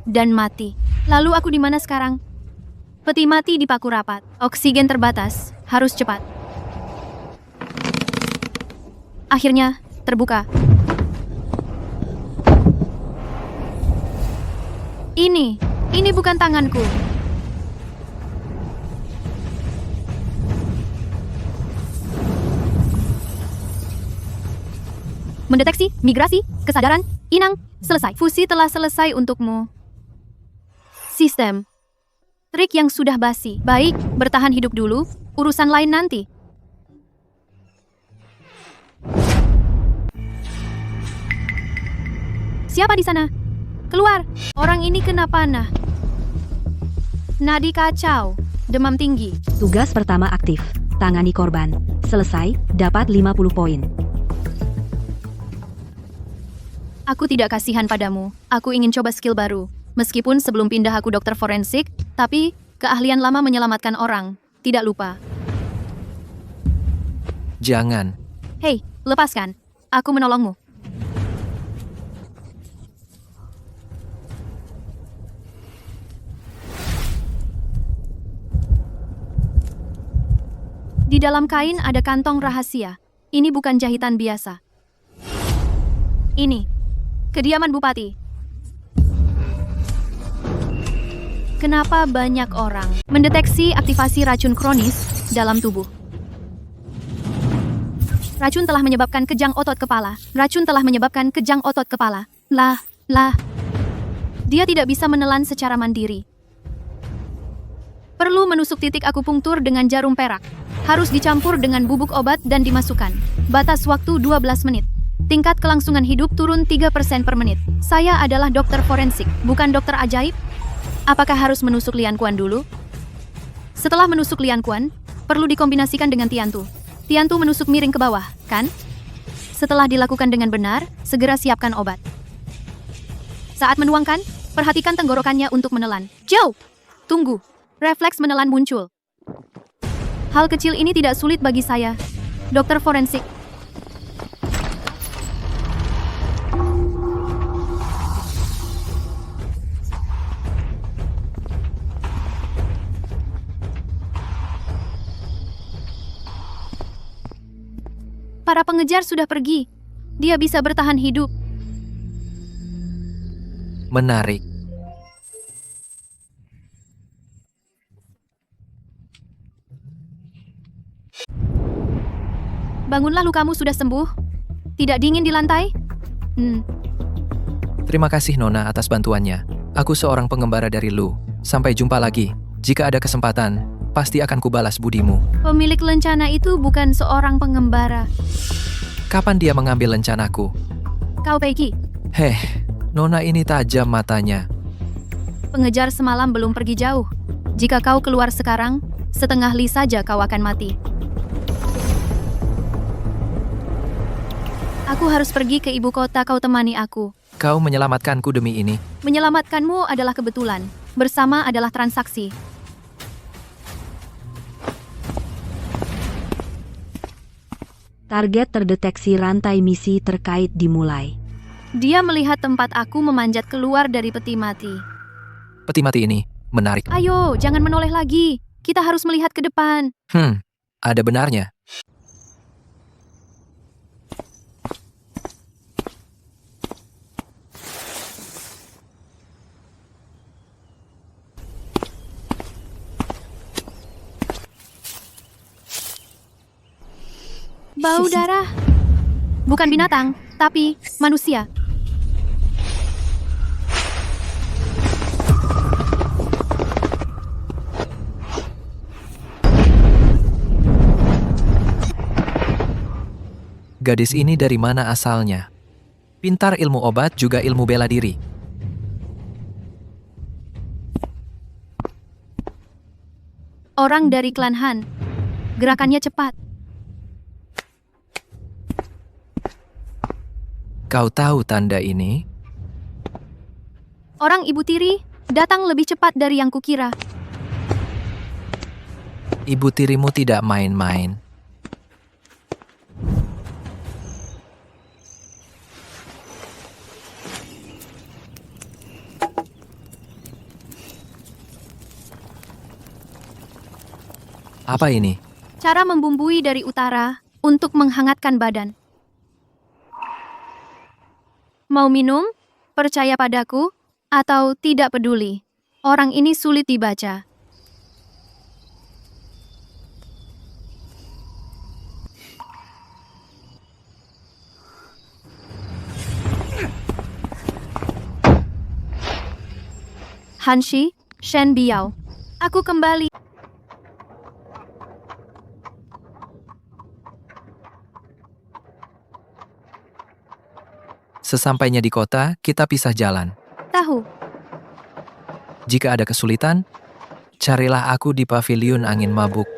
dan mati. Lalu aku di mana sekarang? Peti mati dipaku rapat. Oksigen terbatas. Harus cepat. Akhirnya, terbuka. Ini bukan tanganku. Mendeteksi, migrasi, kesadaran, inang, selesai. Fusi telah selesai untukmu. Sistem. Trik yang sudah basi. Baik, bertahan hidup dulu, urusan lain nanti. Siapa di sana? Keluar! Orang ini kena panah. Nadi kacau. Demam tinggi. Tugas pertama aktif. Tangani korban. Selesai, dapat 50 poin. Aku tidak kasihan padamu. Aku ingin coba skill baru. Meskipun sebelum pindah aku dokter forensik, tapi keahlian lama menyelamatkan orang. Tidak lupa. Jangan. Hei, lepaskan. Aku menolongmu. Di dalam kain ada kantong rahasia. Ini bukan jahitan biasa. Ini. Kediaman Bupati. Kenapa banyak orang mendeteksi aktivasi racun kronis dalam tubuh? Racun telah menyebabkan kejang otot kepala. Racun telah menyebabkan kejang otot kepala. Lah. Dia tidak bisa menelan secara mandiri. Perlu menusuk titik akupunktur dengan jarum perak. Harus dicampur dengan bubuk obat dan dimasukkan. Batas waktu 12 menit. Tingkat kelangsungan hidup turun 3% per menit. Saya adalah dokter forensik, bukan dokter ajaib. Apakah harus menusuk Lian Kuan dulu? Setelah menusuk Lian Kuan, perlu dikombinasikan dengan Tiantu. Tiantu menusuk miring ke bawah, kan? Setelah dilakukan dengan benar, segera siapkan obat. Saat menuangkan, perhatikan tenggorokannya untuk menelan. Jauh! Tunggu. Refleks menelan muncul. Hal kecil ini tidak sulit bagi saya, dokter forensik. Para pengejar sudah pergi. Dia bisa bertahan hidup. Menarik. Bangunlah, lukamu sudah sembuh. Tidak dingin di lantai? Terima kasih Nona atas bantuannya. Aku seorang pengembara dari Lu. Sampai jumpa lagi. Jika ada kesempatan, pasti akan kubalas budimu. Pemilik lencana itu bukan seorang pengembara. Kapan dia mengambil lencanaku? Kau pergi. Heh, Nona ini tajam matanya. Pengejar semalam belum pergi jauh. Jika kau keluar sekarang, setengah li saja kau akan mati. Aku harus pergi ke ibu kota, kau temani aku. Kau menyelamatkanku demi ini. Menyelamatkanmu adalah kebetulan. Bersama adalah transaksi. Target terdeteksi, rantai misi terkait dimulai. Dia melihat tempat aku memanjat keluar dari peti mati. Peti mati ini menarik. Ayo, jangan menoleh lagi. Kita harus melihat ke depan. Ada benarnya. Bau darah. Bukan binatang, tapi manusia. Gadis ini dari mana asalnya? Pintar ilmu obat juga ilmu bela diri. Orang dari klan Han. Gerakannya cepat. Kau tahu tanda ini? Orang ibu tiri datang lebih cepat dari yang kukira. Ibu tirimu tidak main-main. Apa ini? Cara membumbui dari utara untuk menghangatkan badan. Mau minum? Percaya padaku? Atau tidak peduli? Orang ini sulit dibaca. Hanshi, Shen Biao. Aku kembali. Sesampainya di kota, kita pisah jalan. Tahu, Jika ada kesulitan, carilah aku di paviliun angin mabuk.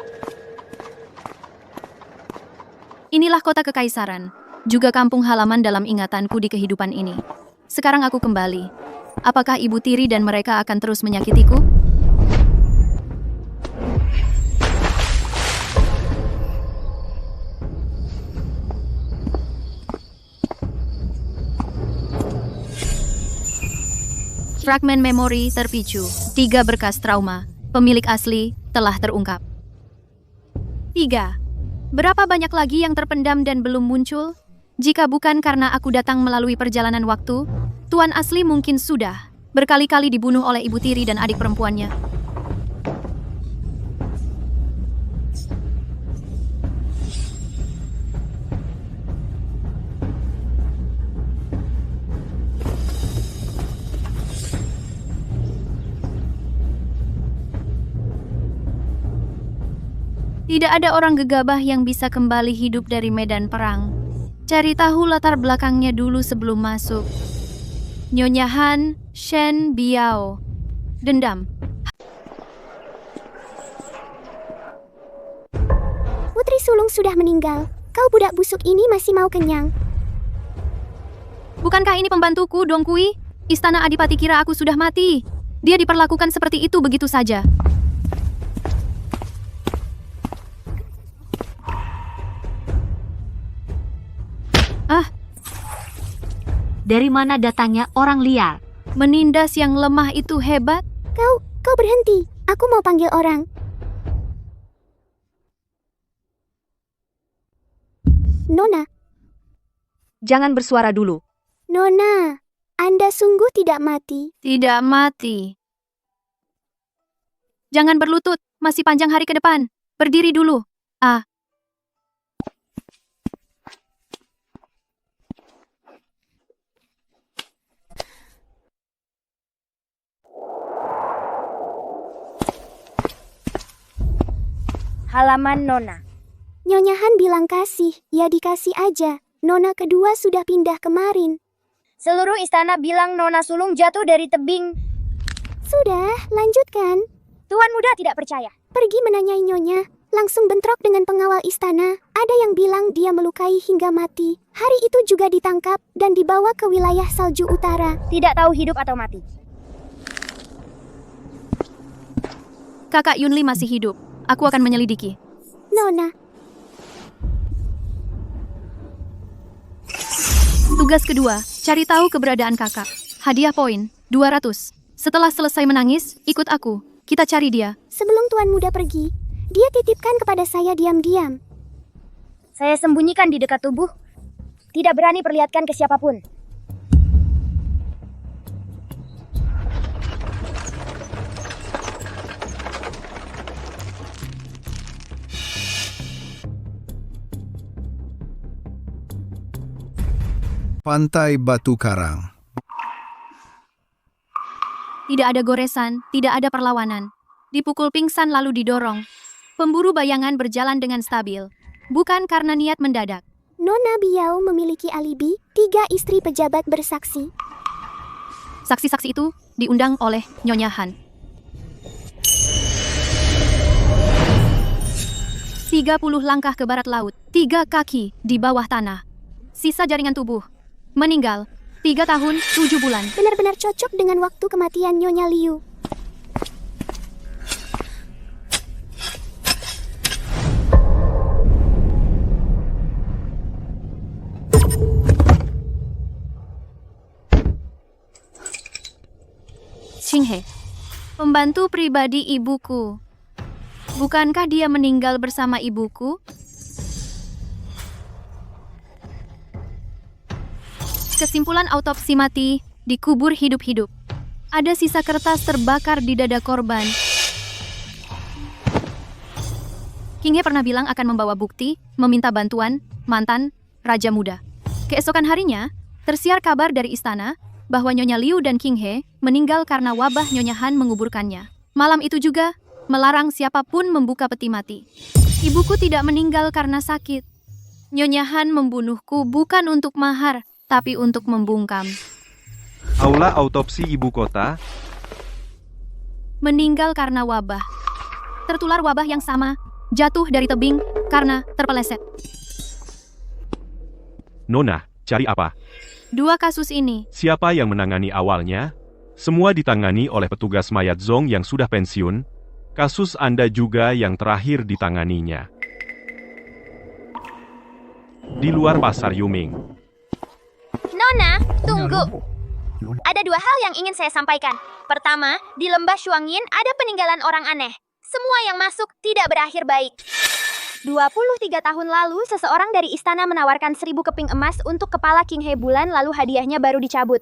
inilah kota kekaisaran, juga kampung halaman dalam ingatanku di kehidupan ini. Sekarang aku kembali. Apakah Ibu Tiri dan mereka akan terus menyakitiku? Fragmen memori terpicu. 3 berkas trauma. Pemilik asli telah terungkap. 3. Berapa banyak lagi yang terpendam dan belum muncul? Jika bukan karena aku datang melalui perjalanan waktu, tuan asli mungkin sudah berkali-kali dibunuh oleh ibu tiri dan adik perempuannya. Tidak ada orang gegabah yang bisa kembali hidup dari medan perang. Cari tahu latar belakangnya dulu sebelum masuk. Nyonya Han, Shen Biao. Dendam. Putri sulung sudah meninggal. Kau budak busuk ini masih mau kenyang. Bukankah ini pembantuku, Dong Kui? Istana Adipati kira aku sudah mati. Dia diperlakukan seperti itu begitu saja. Dari mana datangnya orang liar? Menindas yang lemah itu hebat. Kau berhenti. Aku mau panggil orang. Nona, Jangan bersuara dulu. Nona, Anda sungguh tidak mati. Tidak mati. Jangan berlutut, masih panjang hari ke depan. Berdiri dulu. Halaman Nona. Nyonya Han bilang kasih, ya dikasih aja. Nona kedua sudah pindah kemarin. Seluruh istana bilang Nona sulung jatuh dari tebing. Sudah, lanjutkan. Tuan muda tidak percaya. Pergi menanyai Nyonya. Langsung bentrok dengan pengawal istana. Ada yang bilang dia melukai hingga mati. Hari itu juga ditangkap dan dibawa ke wilayah salju utara. Tidak tahu hidup atau mati. Kakak Yunli masih hidup. Aku akan menyelidiki. Nona, Tugas kedua, cari tahu keberadaan kakak. Hadiah poin, 200. Setelah selesai menangis, ikut aku. Kita cari dia. sebelum Tuan Muda pergi, dia titipkan kepada saya diam-diam. Saya sembunyikan di dekat tubuh. Tidak berani perlihatkan ke siapapun. Pantai Batu Karang. Tidak ada goresan, tidak ada perlawanan. Dipukul pingsan lalu didorong. Pemburu bayangan berjalan dengan stabil. Bukan karena niat mendadak. Nona Biao memiliki alibi, 3 istri pejabat bersaksi. Saksi-saksi itu diundang oleh Nyonya Han. 30 langkah ke barat laut, 3 kaki di bawah tanah. Sisa jaringan tubuh. Meninggal, 3 tahun, 7 bulan. Benar-benar cocok dengan waktu kematian Nyonya Liu. Qinghe, pembantu pribadi ibuku. Bukankah dia meninggal bersama ibuku? Kesimpulan autopsi mati, dikubur hidup-hidup. Ada sisa kertas terbakar di dada korban. King He pernah bilang akan membawa bukti, meminta bantuan, mantan, Raja Muda. Keesokan harinya, tersiar kabar dari istana bahwa Nyonya Liu dan King He meninggal karena wabah Nyonya Han menguburkannya. Malam itu juga, melarang siapapun membuka peti mati. Ibuku tidak meninggal karena sakit. Nyonya Han membunuhku bukan untuk mahar, tapi untuk membungkam. Aula autopsi ibu kota. Meninggal karena wabah. Tertular wabah yang sama, jatuh dari tebing karena terpeleset. Nona, cari apa? Dua kasus ini. Siapa yang menangani awalnya? Semua ditangani oleh petugas mayat Zong yang sudah pensiun. Kasus Anda juga yang terakhir ditanganinya. Di luar pasar Yuming. Nona, tunggu. Ada dua hal yang ingin saya sampaikan. Pertama, di lembah Shuangyin ada peninggalan orang aneh. Semua yang masuk tidak berakhir baik. 23 tahun lalu, seseorang dari istana menawarkan 1000 keping emas untuk kepala King He bulan, lalu hadiahnya baru dicabut.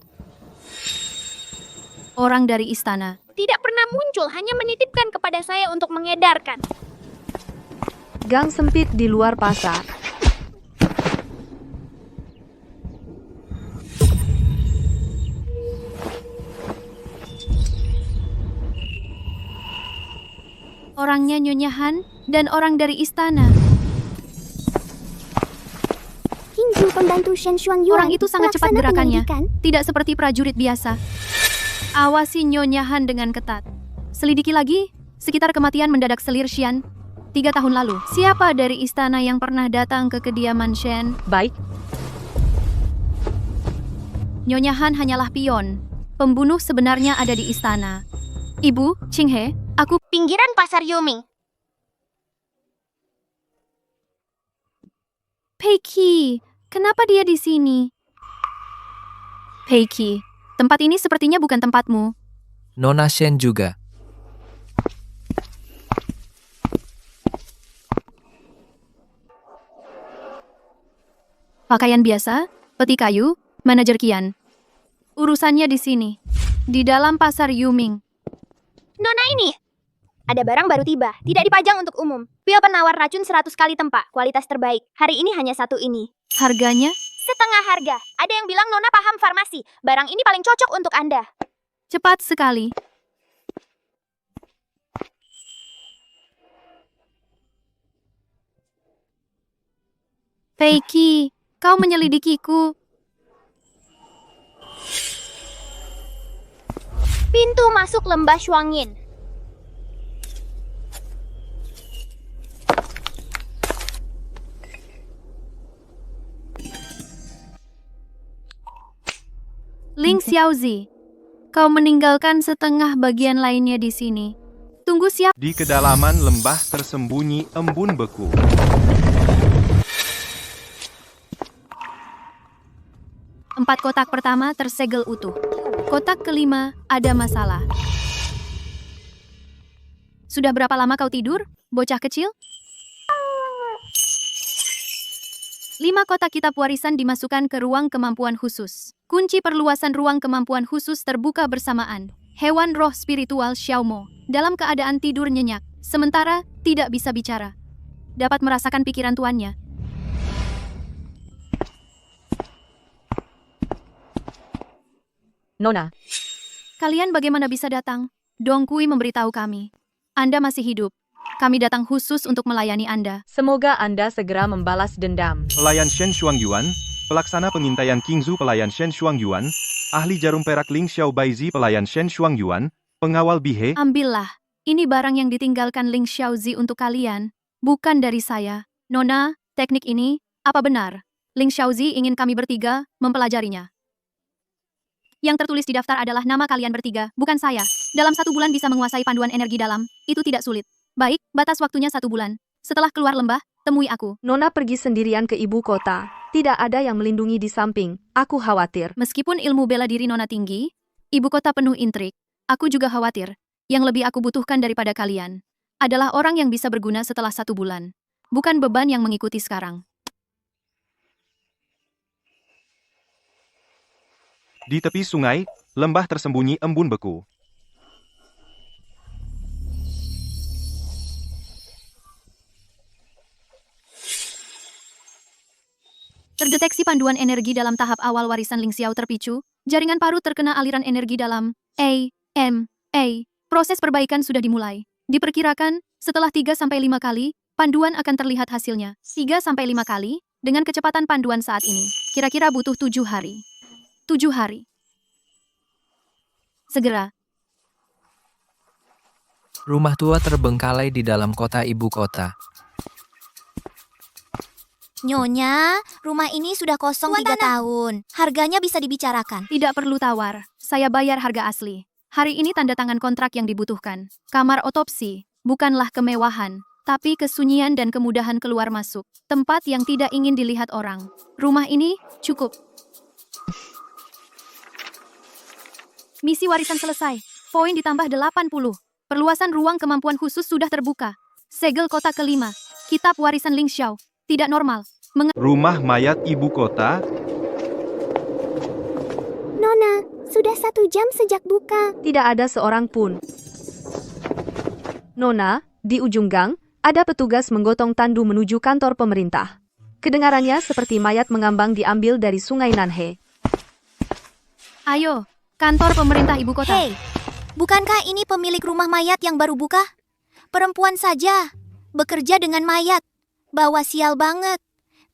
Orang dari istana. Tidak pernah muncul, hanya menitipkan kepada saya untuk mengedarkan. Gang sempit di luar pasar. Orangnya Nyonya Han dan orang dari istana. King Zhu pembantu Shen Shuangyuan. Orang itu sangat cepat pelaksana gerakannya, penyelidikan. tidak seperti prajurit biasa. Awasi Nyonya Han dengan ketat. Selidiki lagi, sekitar kematian mendadak selir Xian 3 tahun lalu. Siapa dari istana yang pernah datang ke kediaman Shen? Baik, Nyonya Han hanyalah pion. Pembunuh sebenarnya ada di istana. Ibu, Qing He, aku Pinggiran pasar Yuming. Peiki. Kenapa dia di sini? Peiki, tempat ini sepertinya bukan tempatmu. Nona Shen juga. Pakaian biasa, peti kayu, manajer Kian. Urusannya di sini. Di dalam pasar Yuming. Nona ini. Ada barang baru tiba, tidak dipajang untuk umum. Pil penawar racun 100 kali tempa, kualitas terbaik. Hari ini hanya satu ini. Harganya? Setengah harga. Ada yang bilang Nona paham farmasi. Barang ini paling cocok untuk Anda. Cepat sekali. Peiki, kau menyelidikiku. Pintu masuk lembah Shuangyin. Ling Xiaozi, kau meninggalkan setengah bagian lainnya di sini. Tunggu siap. Di kedalaman lembah tersembunyi embun beku. Empat kotak pertama tersegel utuh. Kotak kelima ada masalah. Sudah berapa lama kau tidur, bocah kecil? 5 kotak kitab warisan dimasukkan ke ruang kemampuan khusus. Kunci perluasan ruang kemampuan khusus terbuka bersamaan. Hewan roh spiritual Xiaomo dalam keadaan tidur nyenyak, sementara tidak bisa bicara. Dapat merasakan pikiran tuannya. Nona. Kalian bagaimana bisa datang? Dong Kui memberitahu kami. Anda masih hidup. Kami datang khusus untuk melayani Anda. Semoga Anda segera membalas dendam. Pelayan Shen Shuangyuan, pelaksana pengintaian King Zhu pelayan Shen Shuangyuan, ahli jarum perak Ling Xiao Baizi pelayan Shen Shuangyuan, pengawal Bihe. Ambillah. Ini barang yang ditinggalkan Ling Xiaozi untuk kalian, bukan dari saya. Nona, teknik ini, apa benar? Ling Xiaozi ingin kami bertiga mempelajarinya. Yang tertulis di daftar adalah nama kalian bertiga, bukan saya. Dalam 1 bulan bisa menguasai panduan energi dalam, itu tidak sulit. Baik, batas waktunya 1 bulan. Setelah keluar lembah, temui aku. Nona pergi sendirian ke ibu kota. Tidak ada yang melindungi di samping. Aku khawatir. Meskipun ilmu bela diri Nona tinggi, ibu kota penuh intrik. Aku juga khawatir. Yang lebih aku butuhkan daripada kalian adalah orang yang bisa berguna setelah 1 bulan. Bukan beban yang mengikuti sekarang. Di tepi sungai, lembah tersembunyi embun beku. Terdeteksi panduan energi dalam tahap awal warisan Ling Xiao terpicu, jaringan parut terkena aliran energi dalam A. Proses perbaikan sudah dimulai. Diperkirakan, setelah 3-5 kali, panduan akan terlihat hasilnya. 3-5 kali, dengan kecepatan panduan saat ini, kira-kira butuh 7 hari. 7 hari. Segera. Rumah tua terbengkalai di dalam kota ibu kota. Nyonya, rumah ini sudah kosong 3 tahun. Harganya bisa dibicarakan. Tidak perlu tawar, saya bayar harga asli. Hari ini tanda tangan kontrak yang dibutuhkan. Kamar otopsi, bukanlah kemewahan, tapi kesunyian dan kemudahan keluar masuk. Tempat yang tidak ingin dilihat orang. Rumah ini cukup. Misi warisan selesai. Poin ditambah 80. Perluasan ruang kemampuan khusus sudah terbuka. Segel kota kelima. Kitab warisan Ling Xiao. Tidak normal. Rumah mayat ibu kota. Nona, sudah 1 jam sejak buka. Tidak ada seorang pun. Nona, di ujung gang, ada petugas menggotong tandu menuju kantor pemerintah. Kedengarannya seperti mayat mengambang diambil dari sungai Nanhe. Ayo, kantor pemerintah ibu kota. Hei, bukankah ini pemilik rumah mayat yang baru buka? Perempuan saja, bekerja dengan mayat. Bawa sial banget.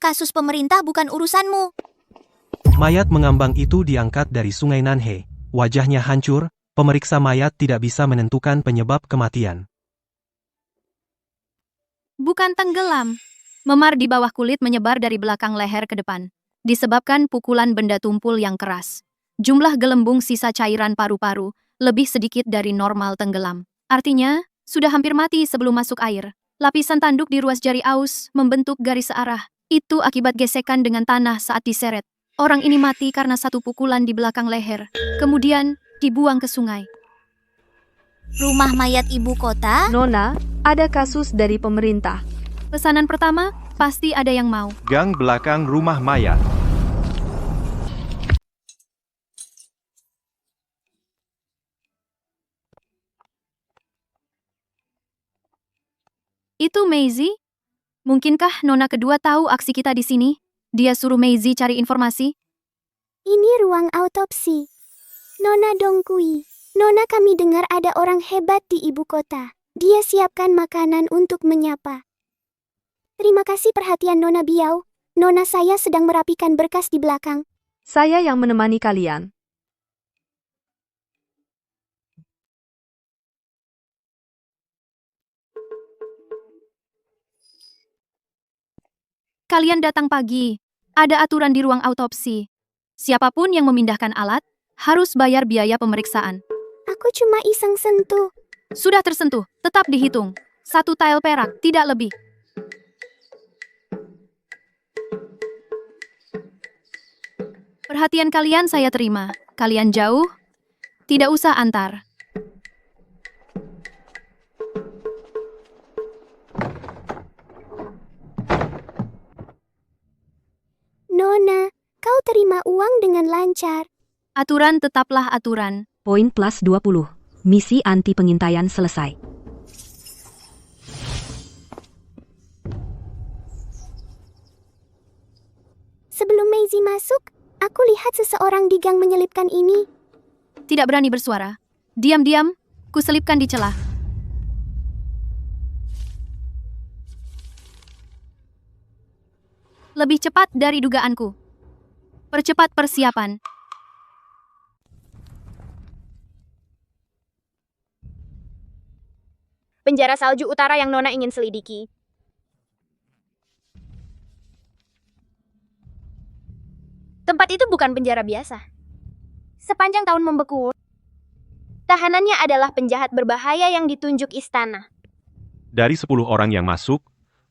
Kasus pemerintah bukan urusanmu. Mayat mengambang itu diangkat dari sungai Nanhe. Wajahnya hancur, pemeriksa mayat tidak bisa menentukan penyebab kematian. Bukan tenggelam. Memar di bawah kulit menyebar dari belakang leher ke depan. Disebabkan pukulan benda tumpul yang keras. Jumlah gelembung sisa cairan paru-paru lebih sedikit dari normal tenggelam. Artinya, sudah hampir mati sebelum masuk air. Lapisan tanduk di ruas jari aus membentuk garis searah. Itu akibat gesekan dengan tanah saat diseret. Orang ini mati karena 1 pukulan di belakang leher. Kemudian, dibuang ke sungai. Rumah mayat ibu kota? Nona, ada kasus dari pemerintah. Pesanan pertama, pasti ada yang mau. Gang belakang rumah mayat. Itu Maisie? Mungkinkah nona kedua tahu aksi kita di sini? Dia suruh Maisie cari informasi? Ini ruang autopsi. Nona Dongkui. Nona, kami dengar ada orang hebat di ibu kota. Dia siapkan makanan untuk menyapa. Terima kasih perhatian Nona Biao. Nona, saya sedang merapikan berkas di belakang. Saya yang menemani kalian. Kalian datang pagi. Ada aturan di ruang autopsi. Siapapun yang memindahkan alat, harus bayar biaya pemeriksaan. Aku cuma iseng sentuh. Sudah tersentuh, tetap dihitung. 1 tael perak, tidak lebih. Perhatian kalian saya terima. Kalian jauh, tidak usah antar. Nona, kau terima uang dengan lancar. Aturan tetaplah aturan. Poin plus 20. Misi anti pengintaian selesai. Sebelum Maisie masuk, aku lihat seseorang di gang menyelipkan ini. Tidak berani bersuara. Diam-diam, kuselipkan di celah. Lebih cepat dari dugaanku. Percepat persiapan. Penjara salju utara yang Nona ingin selidiki. Tempat itu bukan penjara biasa. Sepanjang tahun membeku, tahanannya adalah penjahat berbahaya yang ditunjuk istana. Dari 10 orang yang masuk,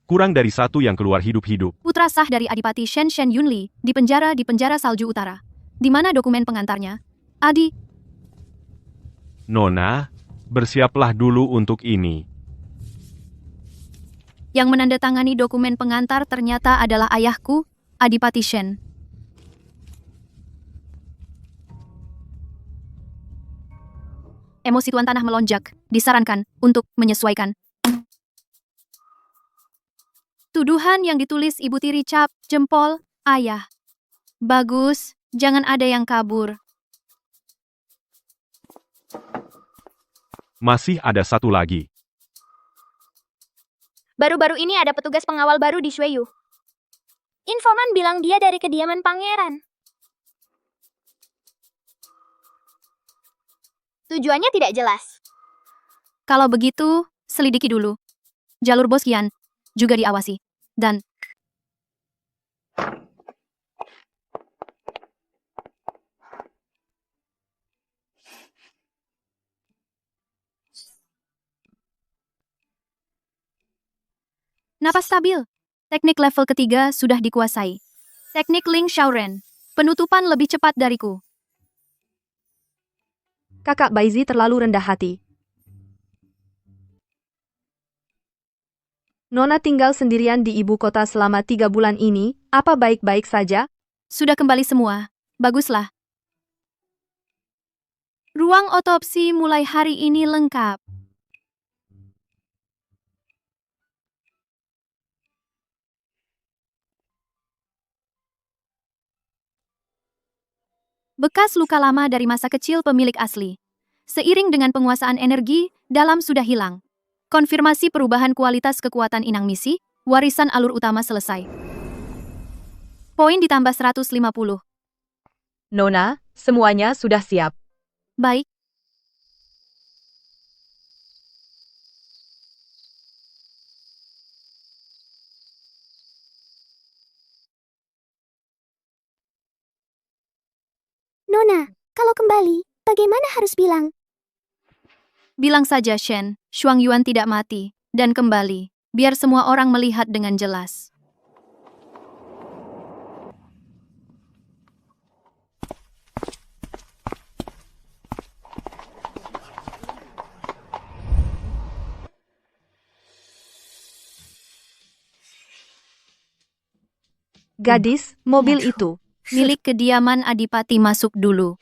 kurang dari 1 yang keluar hidup-hidup. Putra sah dari Adipati Shen Yunli di penjara salju utara. Di mana dokumen pengantarnya? Adi, Nona, bersiaplah dulu untuk ini. Yang menandatangani dokumen pengantar ternyata adalah ayahku, Adipati Shen. Emosi Tuan Tanah melonjak, disarankan untuk menyesuaikan. Tuduhan yang ditulis Ibu Tiri cap, jempol, ayah. Bagus, jangan ada yang kabur. Masih ada satu lagi. Baru-baru ini ada petugas pengawal baru di Shueyu. Informan bilang dia dari kediaman pangeran. Tujuannya tidak jelas. Kalau begitu, selidiki dulu. Jalur Bos Qian juga diawasi. Dan napas stabil. Teknik level ketiga sudah dikuasai. Teknik Ling Xiaoren. Penutupan lebih cepat dariku. Kakak Baizi terlalu rendah hati. Nona tinggal sendirian di ibu kota selama 3 bulan ini, apa baik-baik saja? Sudah kembali semua. Baguslah. Ruang otopsi mulai hari ini lengkap. Bekas luka lama dari masa kecil pemilik asli. Seiring dengan penguasaan energi, dalam sudah hilang. Konfirmasi perubahan kualitas kekuatan inang misi, warisan alur utama selesai. Poin ditambah 150. Nona, semuanya sudah siap. Baik. Nona, kalau kembali, bagaimana harus bilang? Bilang saja Shen, Shuang Yuan tidak mati, dan kembali. Biar semua orang melihat dengan jelas. Gadis, mobil itu. Milik kediaman Adipati masuk dulu.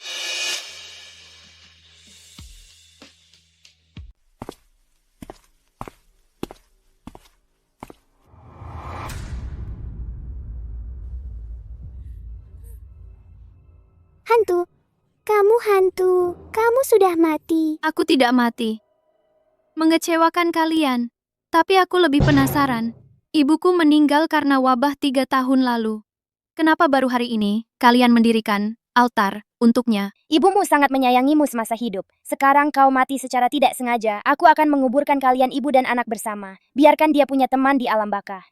Hantu. Kamu hantu. Kamu sudah mati. Aku tidak mati. Mengecewakan kalian. Tapi aku lebih penasaran. Ibuku meninggal karena wabah 3 tahun lalu. Kenapa baru hari ini kalian mendirikan altar untuknya? Ibumu sangat menyayangimu semasa hidup. Sekarang kau mati secara tidak sengaja. Aku akan menguburkan kalian ibu dan anak bersama. Biarkan dia punya teman di alam baka.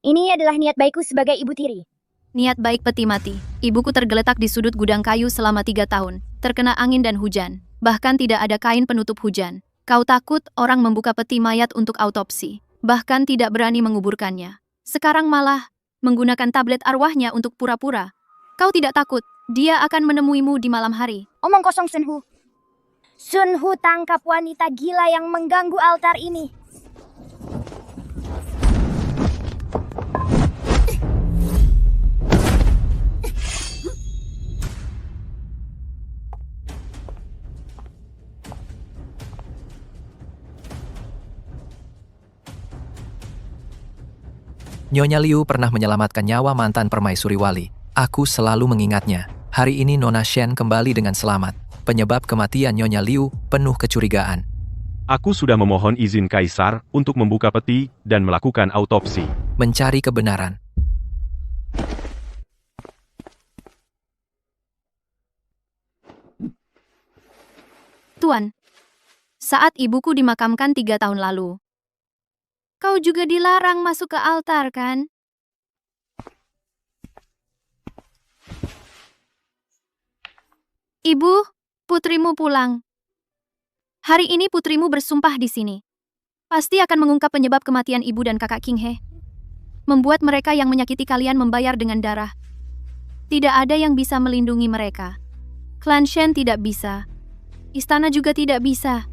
Ini adalah niat baikku sebagai ibu tiri. Niat baik peti mati. Ibuku tergeletak di sudut gudang kayu selama 3 tahun. Terkena angin dan hujan. Bahkan tidak ada kain penutup hujan. Kau takut orang membuka peti mayat untuk autopsi. Bahkan tidak berani menguburkannya. Sekarang malah menggunakan tablet arwahnya untuk pura-pura. Kau tidak takut, dia akan menemuimu di malam hari. Omong kosong, Sunhu. Sunhu tangkap wanita gila yang mengganggu altar ini. Nyonya Liu pernah menyelamatkan nyawa mantan permaisuri wali. Aku selalu mengingatnya. Hari ini Nona Shen kembali dengan selamat. Penyebab kematian Nyonya Liu penuh kecurigaan. Aku sudah memohon izin Kaisar untuk membuka peti dan melakukan autopsi. Mencari kebenaran. Tuan, saat ibuku dimakamkan 3 tahun lalu, kau juga dilarang masuk ke altar, kan? Ibu, putrimu pulang. Hari ini putrimu bersumpah di sini. Pasti akan mengungkap penyebab kematian ibu dan kakak King He. Membuat mereka yang menyakiti kalian membayar dengan darah. Tidak ada yang bisa melindungi mereka. Klan Shen tidak bisa. Istana juga tidak bisa.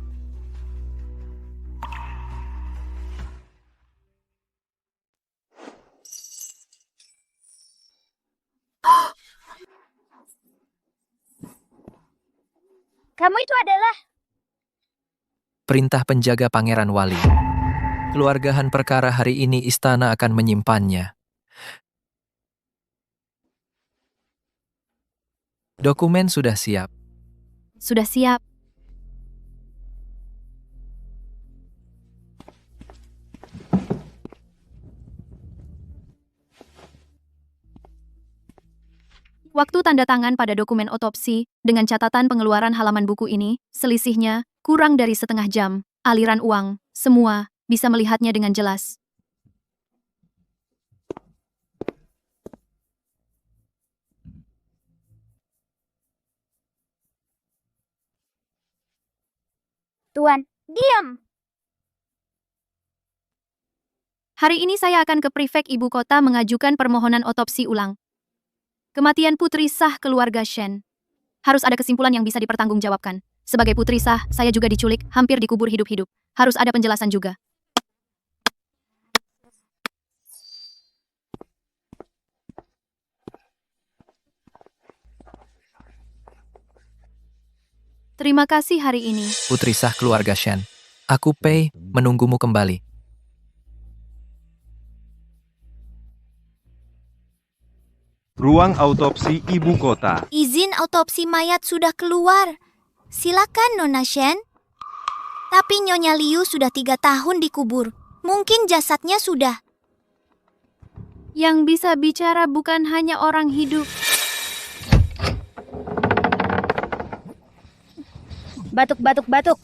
Kamu itu adalah... Perintah penjaga Pangeran Wali. Keluargahan perkara hari ini istana akan menyimpannya. Dokumen sudah siap. Sudah siap. Waktu tanda tangan pada dokumen otopsi, dengan catatan pengeluaran halaman buku ini, selisihnya kurang dari setengah jam. Aliran uang, semua, bisa melihatnya dengan jelas. Tuan, diam! Hari ini saya akan ke prefek ibu kota mengajukan permohonan otopsi ulang. Kematian putri sah keluarga Shen. Harus ada kesimpulan yang bisa dipertanggungjawabkan. Sebagai putri sah, saya juga diculik, hampir dikubur hidup-hidup. Harus ada penjelasan juga. Terima kasih hari ini. Putri sah keluarga Shen. Aku Pei, menunggumu kembali. Ruang autopsi ibu kota. Izin autopsi mayat sudah keluar. Silakan, Nona Shen. Tapi Nyonya Liu sudah 3 tahun dikubur. Mungkin jasadnya sudah. Yang bisa bicara bukan hanya orang hidup. Batuk, batuk, batuk.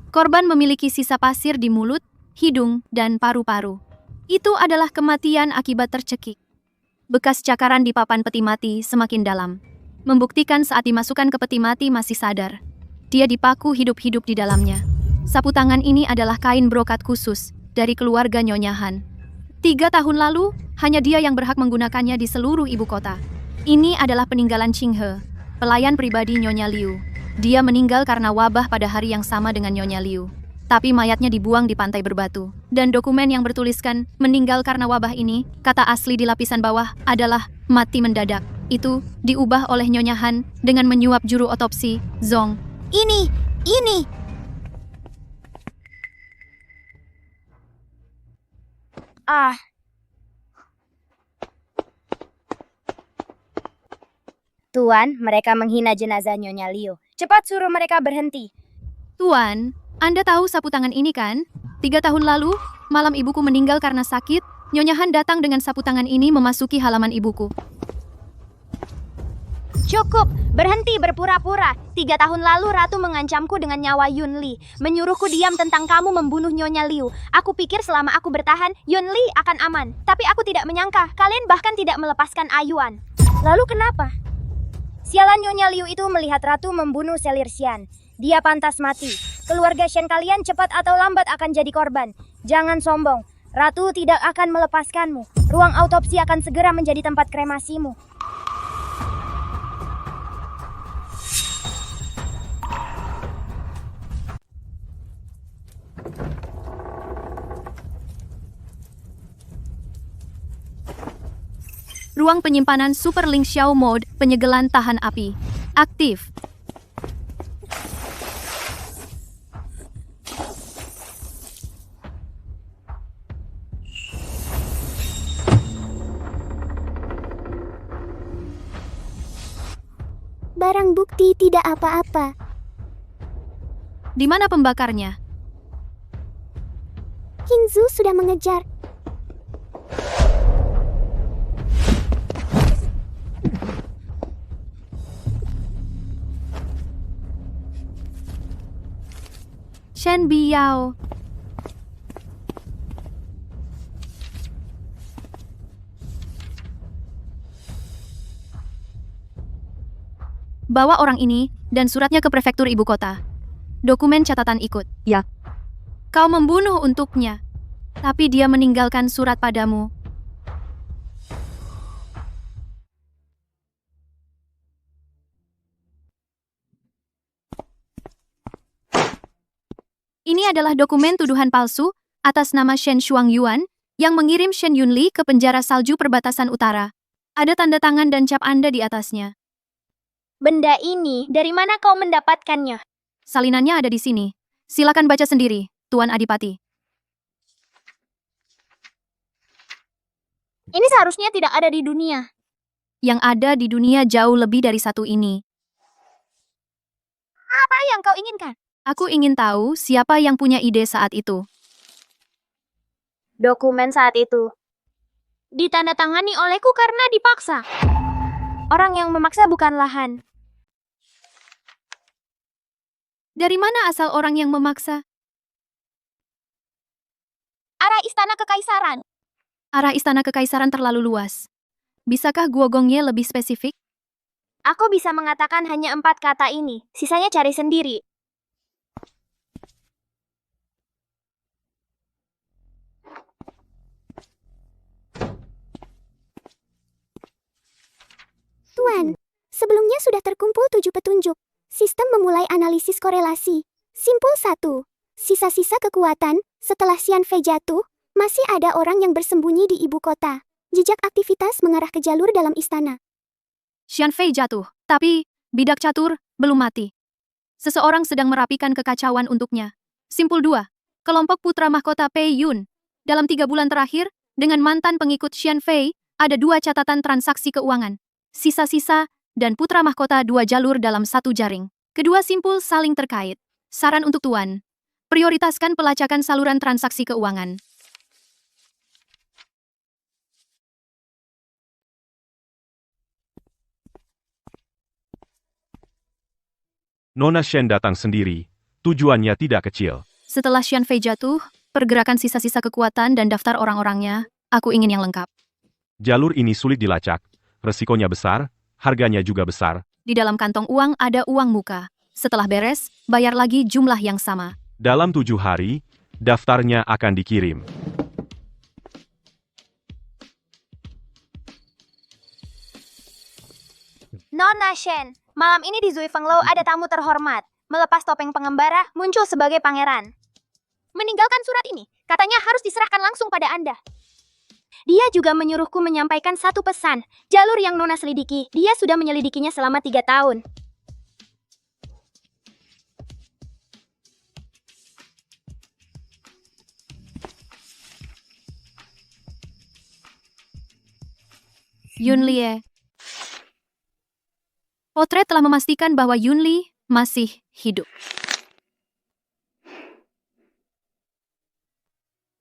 Korban memiliki sisa pasir di mulut, hidung, dan paru-paru. Itu adalah kematian akibat tercekik. Bekas cakaran di papan peti mati semakin dalam, membuktikan saat dimasukkan ke peti mati masih sadar. Dia dipaku hidup-hidup di dalamnya. Sapu tangan ini adalah kain brokat khusus dari keluarga Nyonya Han. 3 tahun lalu, hanya dia yang berhak menggunakannya di seluruh ibu kota. Ini adalah peninggalan Ching He, pelayan pribadi Nyonya Liu. Dia meninggal karena wabah pada hari yang sama dengan Nyonya Liu. Tapi mayatnya dibuang di pantai berbatu. Dan dokumen yang bertuliskan meninggal karena wabah ini, kata asli di lapisan bawah adalah mati mendadak. Itu diubah oleh Nyonya Han dengan menyuap juru otopsi, Zong. Ini. Ah. Tuan, mereka menghina jenazah Nyonya Liu. Cepat suruh mereka berhenti. Tuan, Anda tahu sapu tangan ini kan? 3 tahun lalu, malam ibuku meninggal karena sakit, Nyonya Han datang dengan sapu tangan ini memasuki halaman ibuku. Cukup, berhenti berpura-pura. 3 tahun lalu Ratu mengancamku dengan nyawa Yun Li, menyuruhku diam tentang kamu membunuh Nyonya Liu. Aku pikir selama aku bertahan, Yun Li akan aman. Tapi aku tidak menyangka, kalian bahkan tidak melepaskan Ayuan. Lalu kenapa? Sialan Nyonya Liu itu melihat Ratu membunuh Selir Xian. Dia pantas mati. Keluarga Shen kalian cepat atau lambat akan jadi korban. Jangan sombong. Ratu tidak akan melepaskanmu. Ruang autopsi akan segera menjadi tempat kremasimu. Ruang penyimpanan Super Ling Xiao Mode penyegelan tahan api. Aktif. Barang bukti tidak apa-apa. Di mana pembakarnya? Qingzu sudah mengejar. Shen Biao. Bawa orang ini dan suratnya ke prefektur ibu kota. Dokumen catatan ikut. Ya. Kau membunuh untuknya, tapi dia meninggalkan surat padamu. Ini adalah dokumen tuduhan palsu atas nama Shen Shuangyuan yang mengirim Shen Yunli ke penjara salju perbatasan utara. Ada tanda tangan dan cap Anda di atasnya. Benda ini, dari mana kau mendapatkannya? Salinannya ada di sini. Silakan baca sendiri, Tuan Adipati. Ini seharusnya tidak ada di dunia. Yang ada di dunia jauh lebih dari satu ini. Apa yang kau inginkan? Aku ingin tahu siapa yang punya ide saat itu. Dokumen saat itu. Ditandatangani olehku karena dipaksa. Orang yang memaksa bukanlah Han. Dari mana asal orang yang memaksa? Arah istana kekaisaran. Arah istana kekaisaran terlalu luas. Bisakah guogongnya lebih spesifik? Aku bisa mengatakan hanya 4 kata ini. Sisanya cari sendiri. Tuan, sebelumnya sudah terkumpul 7 petunjuk. Sistem memulai analisis korelasi. Simpul 1. Sisa-sisa kekuatan, setelah Xian Fei jatuh, masih ada orang yang bersembunyi di ibu kota. Jejak aktivitas mengarah ke jalur dalam istana. Xian Fei jatuh, tapi bidak catur belum mati. Seseorang sedang merapikan kekacauan untuknya. Simpul 2. Kelompok putra mahkota Pei Yun. Dalam 3 bulan terakhir, dengan mantan pengikut Xian Fei, ada 2 catatan transaksi keuangan. Sisa-sisa dan putra mahkota 2 jalur dalam 1 jaring. Kedua simpul saling terkait. Saran untuk Tuan, prioritaskan pelacakan saluran transaksi keuangan. Nona Shen datang sendiri. Tujuannya tidak kecil. Setelah Xian Fei jatuh, pergerakan sisa-sisa kekuatan dan daftar orang-orangnya, aku ingin yang lengkap. Jalur ini sulit dilacak. Resikonya besar, harganya juga besar. Di dalam kantong uang ada uang muka. Setelah beres, bayar lagi jumlah yang sama. Dalam 7 hari, daftarnya akan dikirim. Nona Shen, malam ini di Zui Fenglou ada tamu terhormat. Melepas topeng pengembara, muncul sebagai pangeran. Meninggalkan surat ini, katanya harus diserahkan langsung pada Anda. Dia juga menyuruhku menyampaikan satu pesan. Jalur yang Nona selidiki, dia sudah menyelidikinya selama 3 tahun. Yunli. Potret telah memastikan bahwa Yunli masih hidup.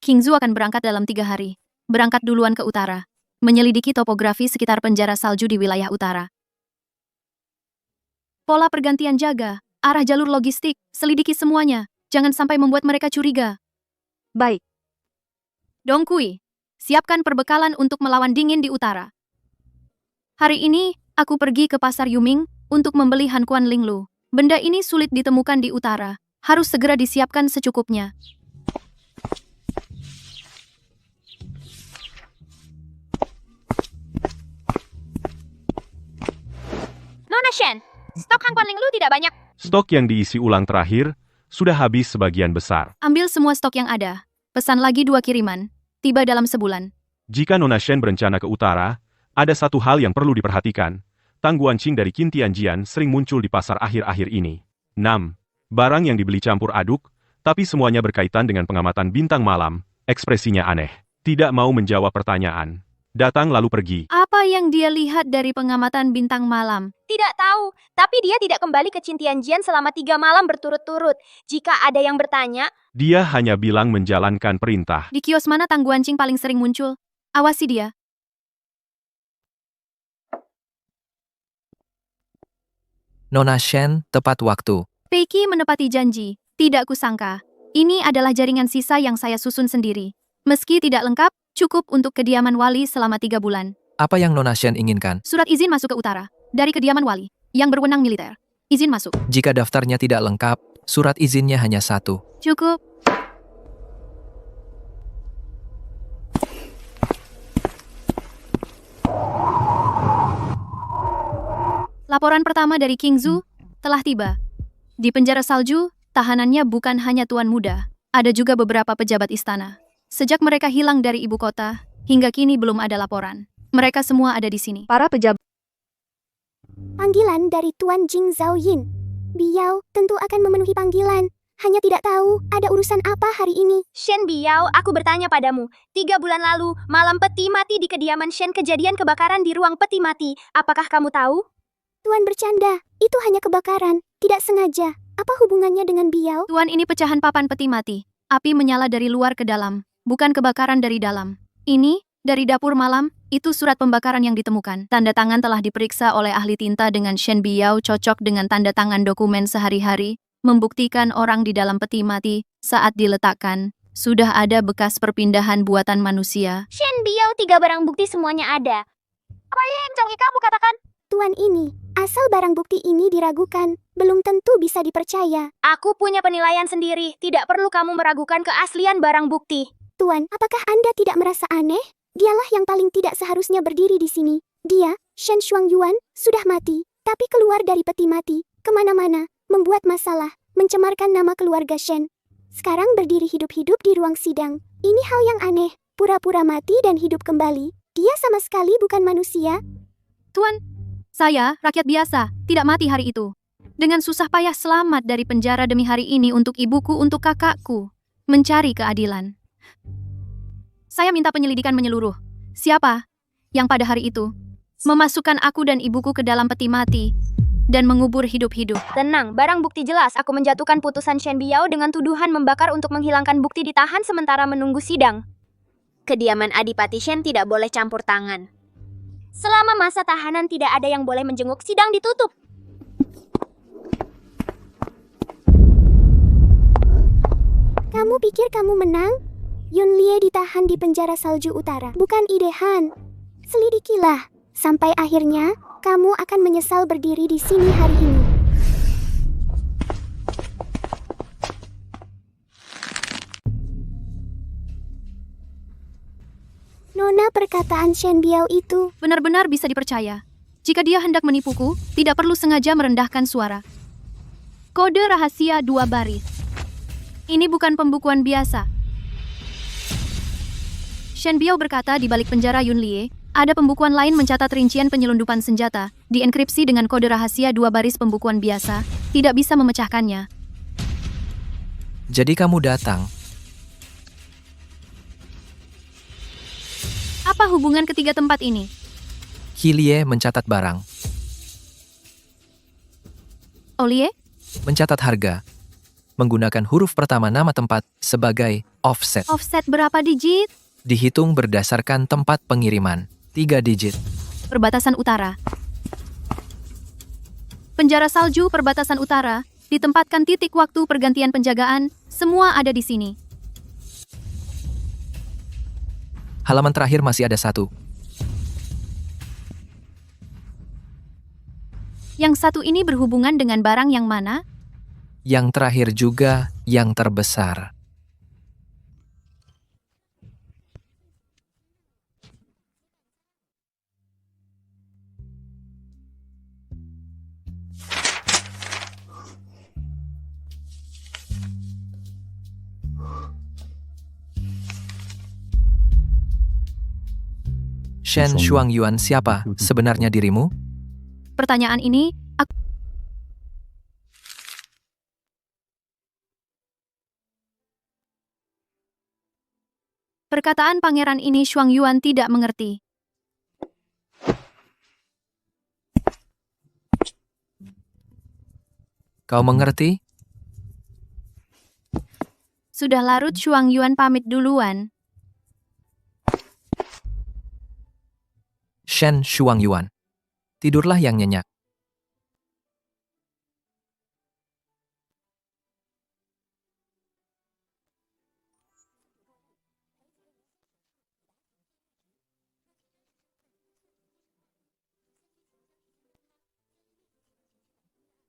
Qingzu akan berangkat dalam 3 hari. Berangkat duluan ke utara. Menyelidiki topografi sekitar penjara salju di wilayah utara. Pola pergantian jaga, arah jalur logistik, selidiki semuanya. Jangan sampai membuat mereka curiga. Baik. Dong Kui, siapkan perbekalan untuk melawan dingin di utara. Hari ini, aku pergi ke pasar Yuming untuk membeli Han Kuan Ling Lu. Benda ini sulit ditemukan di utara. Harus segera disiapkan secukupnya. Nona Shen, stok Han Kuan Ling Lu tidak banyak. Stok yang diisi ulang terakhir, sudah habis sebagian besar. Ambil semua stok yang ada. Pesan lagi 2 kiriman. Tiba dalam sebulan. Jika Nona Shen berencana ke utara, ada satu hal yang perlu diperhatikan. Tang Guanqing dari Qin Tianjian sering muncul di pasar akhir-akhir ini. 6. Barang yang dibeli campur aduk, tapi semuanya berkaitan dengan pengamatan bintang malam. Ekspresinya aneh. Tidak mau menjawab pertanyaan. Datang lalu pergi. Apa yang dia lihat dari pengamatan bintang malam? Tidak tahu, tapi dia tidak kembali ke Qin Tianjian selama 3 malam berturut-turut. Jika ada yang bertanya, Dia hanya bilang menjalankan perintah. Di kios mana Tang Guanqing paling sering muncul? Awasi dia. Nona Shen, tepat waktu. Peiki menepati janji. Tidak kusangka. Ini adalah jaringan sisa yang saya susun sendiri. Meski tidak lengkap, cukup untuk kediaman wali selama 3 bulan. Apa yang Nona Shen inginkan? Surat izin masuk ke utara. Dari kediaman wali. Yang berwenang militer. Izin masuk. Jika daftarnya tidak lengkap, surat izinnya hanya 1. Cukup. Laporan pertama dari Qingzu telah tiba. Di penjara salju, Tahanannya bukan hanya tuan muda, ada juga beberapa pejabat istana. Sejak mereka hilang dari ibu kota, hingga kini belum ada laporan. Mereka semua ada di sini. Para pejabat Panggilan dari Tuan Jing Zhaoyin. Biao tentu akan memenuhi panggilan. Hanya tidak tahu ada urusan apa hari ini. Shen Biao, aku bertanya padamu. 3 bulan lalu, malam peti mati di kediaman Shen kejadian kebakaran di ruang peti mati. Apakah kamu tahu? Tuan bercanda, itu hanya kebakaran, tidak sengaja. Apa hubungannya dengan Biao? Tuan, ini pecahan papan peti mati. Api menyala dari luar ke dalam, bukan kebakaran dari dalam. Ini, dari dapur malam, itu surat pembakaran yang ditemukan. Tanda tangan telah diperiksa oleh ahli tinta dengan Shen Biao cocok dengan tanda tangan dokumen sehari-hari, membuktikan orang di dalam peti mati saat diletakkan. Sudah ada bekas perpindahan buatan manusia. Shen Biao, 3 barang bukti semuanya ada. Apa yang kamu katakan? Tuan ini, asal barang bukti ini diragukan, belum tentu bisa dipercaya. Aku punya penilaian sendiri. Tidak perlu kamu meragukan keaslian barang bukti. Tuan, apakah Anda tidak merasa aneh? Dialah yang paling tidak seharusnya berdiri di sini. Dia, Shen Shuangyuan, sudah mati, tapi keluar dari peti mati, kemana-mana, membuat masalah, mencemarkan nama keluarga Shen. Sekarang berdiri hidup-hidup di ruang sidang. Ini hal yang aneh, pura-pura mati dan hidup kembali. Dia sama sekali bukan manusia. Tuan, saya, rakyat biasa, tidak mati hari itu. Dengan susah payah selamat dari penjara demi hari ini untuk ibuku, untuk kakakku. Mencari keadilan. Saya minta penyelidikan menyeluruh. Siapa yang pada hari itu memasukkan aku dan ibuku ke dalam peti mati dan mengubur hidup-hidup? Tenang, barang bukti jelas. Aku menjatuhkan putusan Shen Biao dengan tuduhan membakar untuk menghilangkan bukti ditahan sementara menunggu sidang. Kediaman Adipati Shen tidak boleh campur tangan. Selama masa tahanan tidak ada yang boleh menjenguk, sidang ditutup. Kamu pikir kamu menang? Yun Lie ditahan di penjara salju utara. Bukan ide Han. Selidikilah. Sampai akhirnya, kamu akan menyesal berdiri di sini hari ini. Nona, perkataan Shen Biao itu Benar-benar bisa dipercaya. Jika dia hendak menipuku, tidak perlu sengaja merendahkan suara. Kode rahasia 2 baris. Ini bukan pembukuan biasa. Shen Biao berkata di balik penjara Yun Lie, ada pembukuan lain mencatat rincian penyelundupan senjata, dienkripsi dengan kode rahasia 2 baris pembukuan biasa, tidak bisa memecahkannya. Jadi kamu datang. Apa hubungan ketiga tempat ini? Hilie mencatat barang, Olie? mencatat harga, menggunakan huruf pertama nama tempat sebagai offset. Offset berapa digit? Dihitung berdasarkan tempat pengiriman, 3 digit. Perbatasan utara. Penjara salju perbatasan utara, ditempatkan titik waktu pergantian penjagaan, semua ada di sini. Halaman terakhir masih ada 1. Yang satu ini berhubungan dengan barang yang mana? Yang terakhir juga yang terbesar. Shen Shuangyuan, siapa sebenarnya dirimu? Pertanyaan ini, perkataan pangeran ini Shuangyuan tidak mengerti. Kau mengerti? Sudah larut, Shuangyuan pamit duluan. Shen Shuangyuan. Tidurlah yang nyenyak.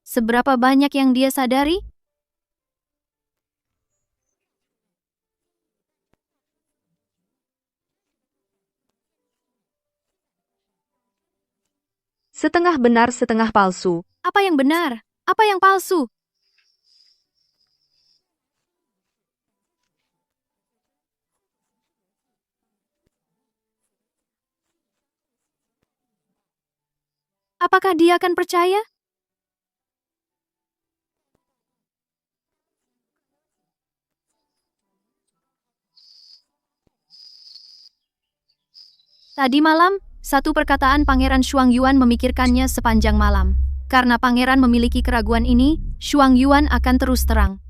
Seberapa banyak yang dia sadari? setengah benar setengah palsu. Apa yang benar? Apa yang palsu? Apakah dia akan percaya? Tadi malam, satu perkataan Pangeran Shuang Yuan memikirkannya sepanjang malam. Karena pangeran memiliki keraguan ini, Shuang Yuan akan terus terang.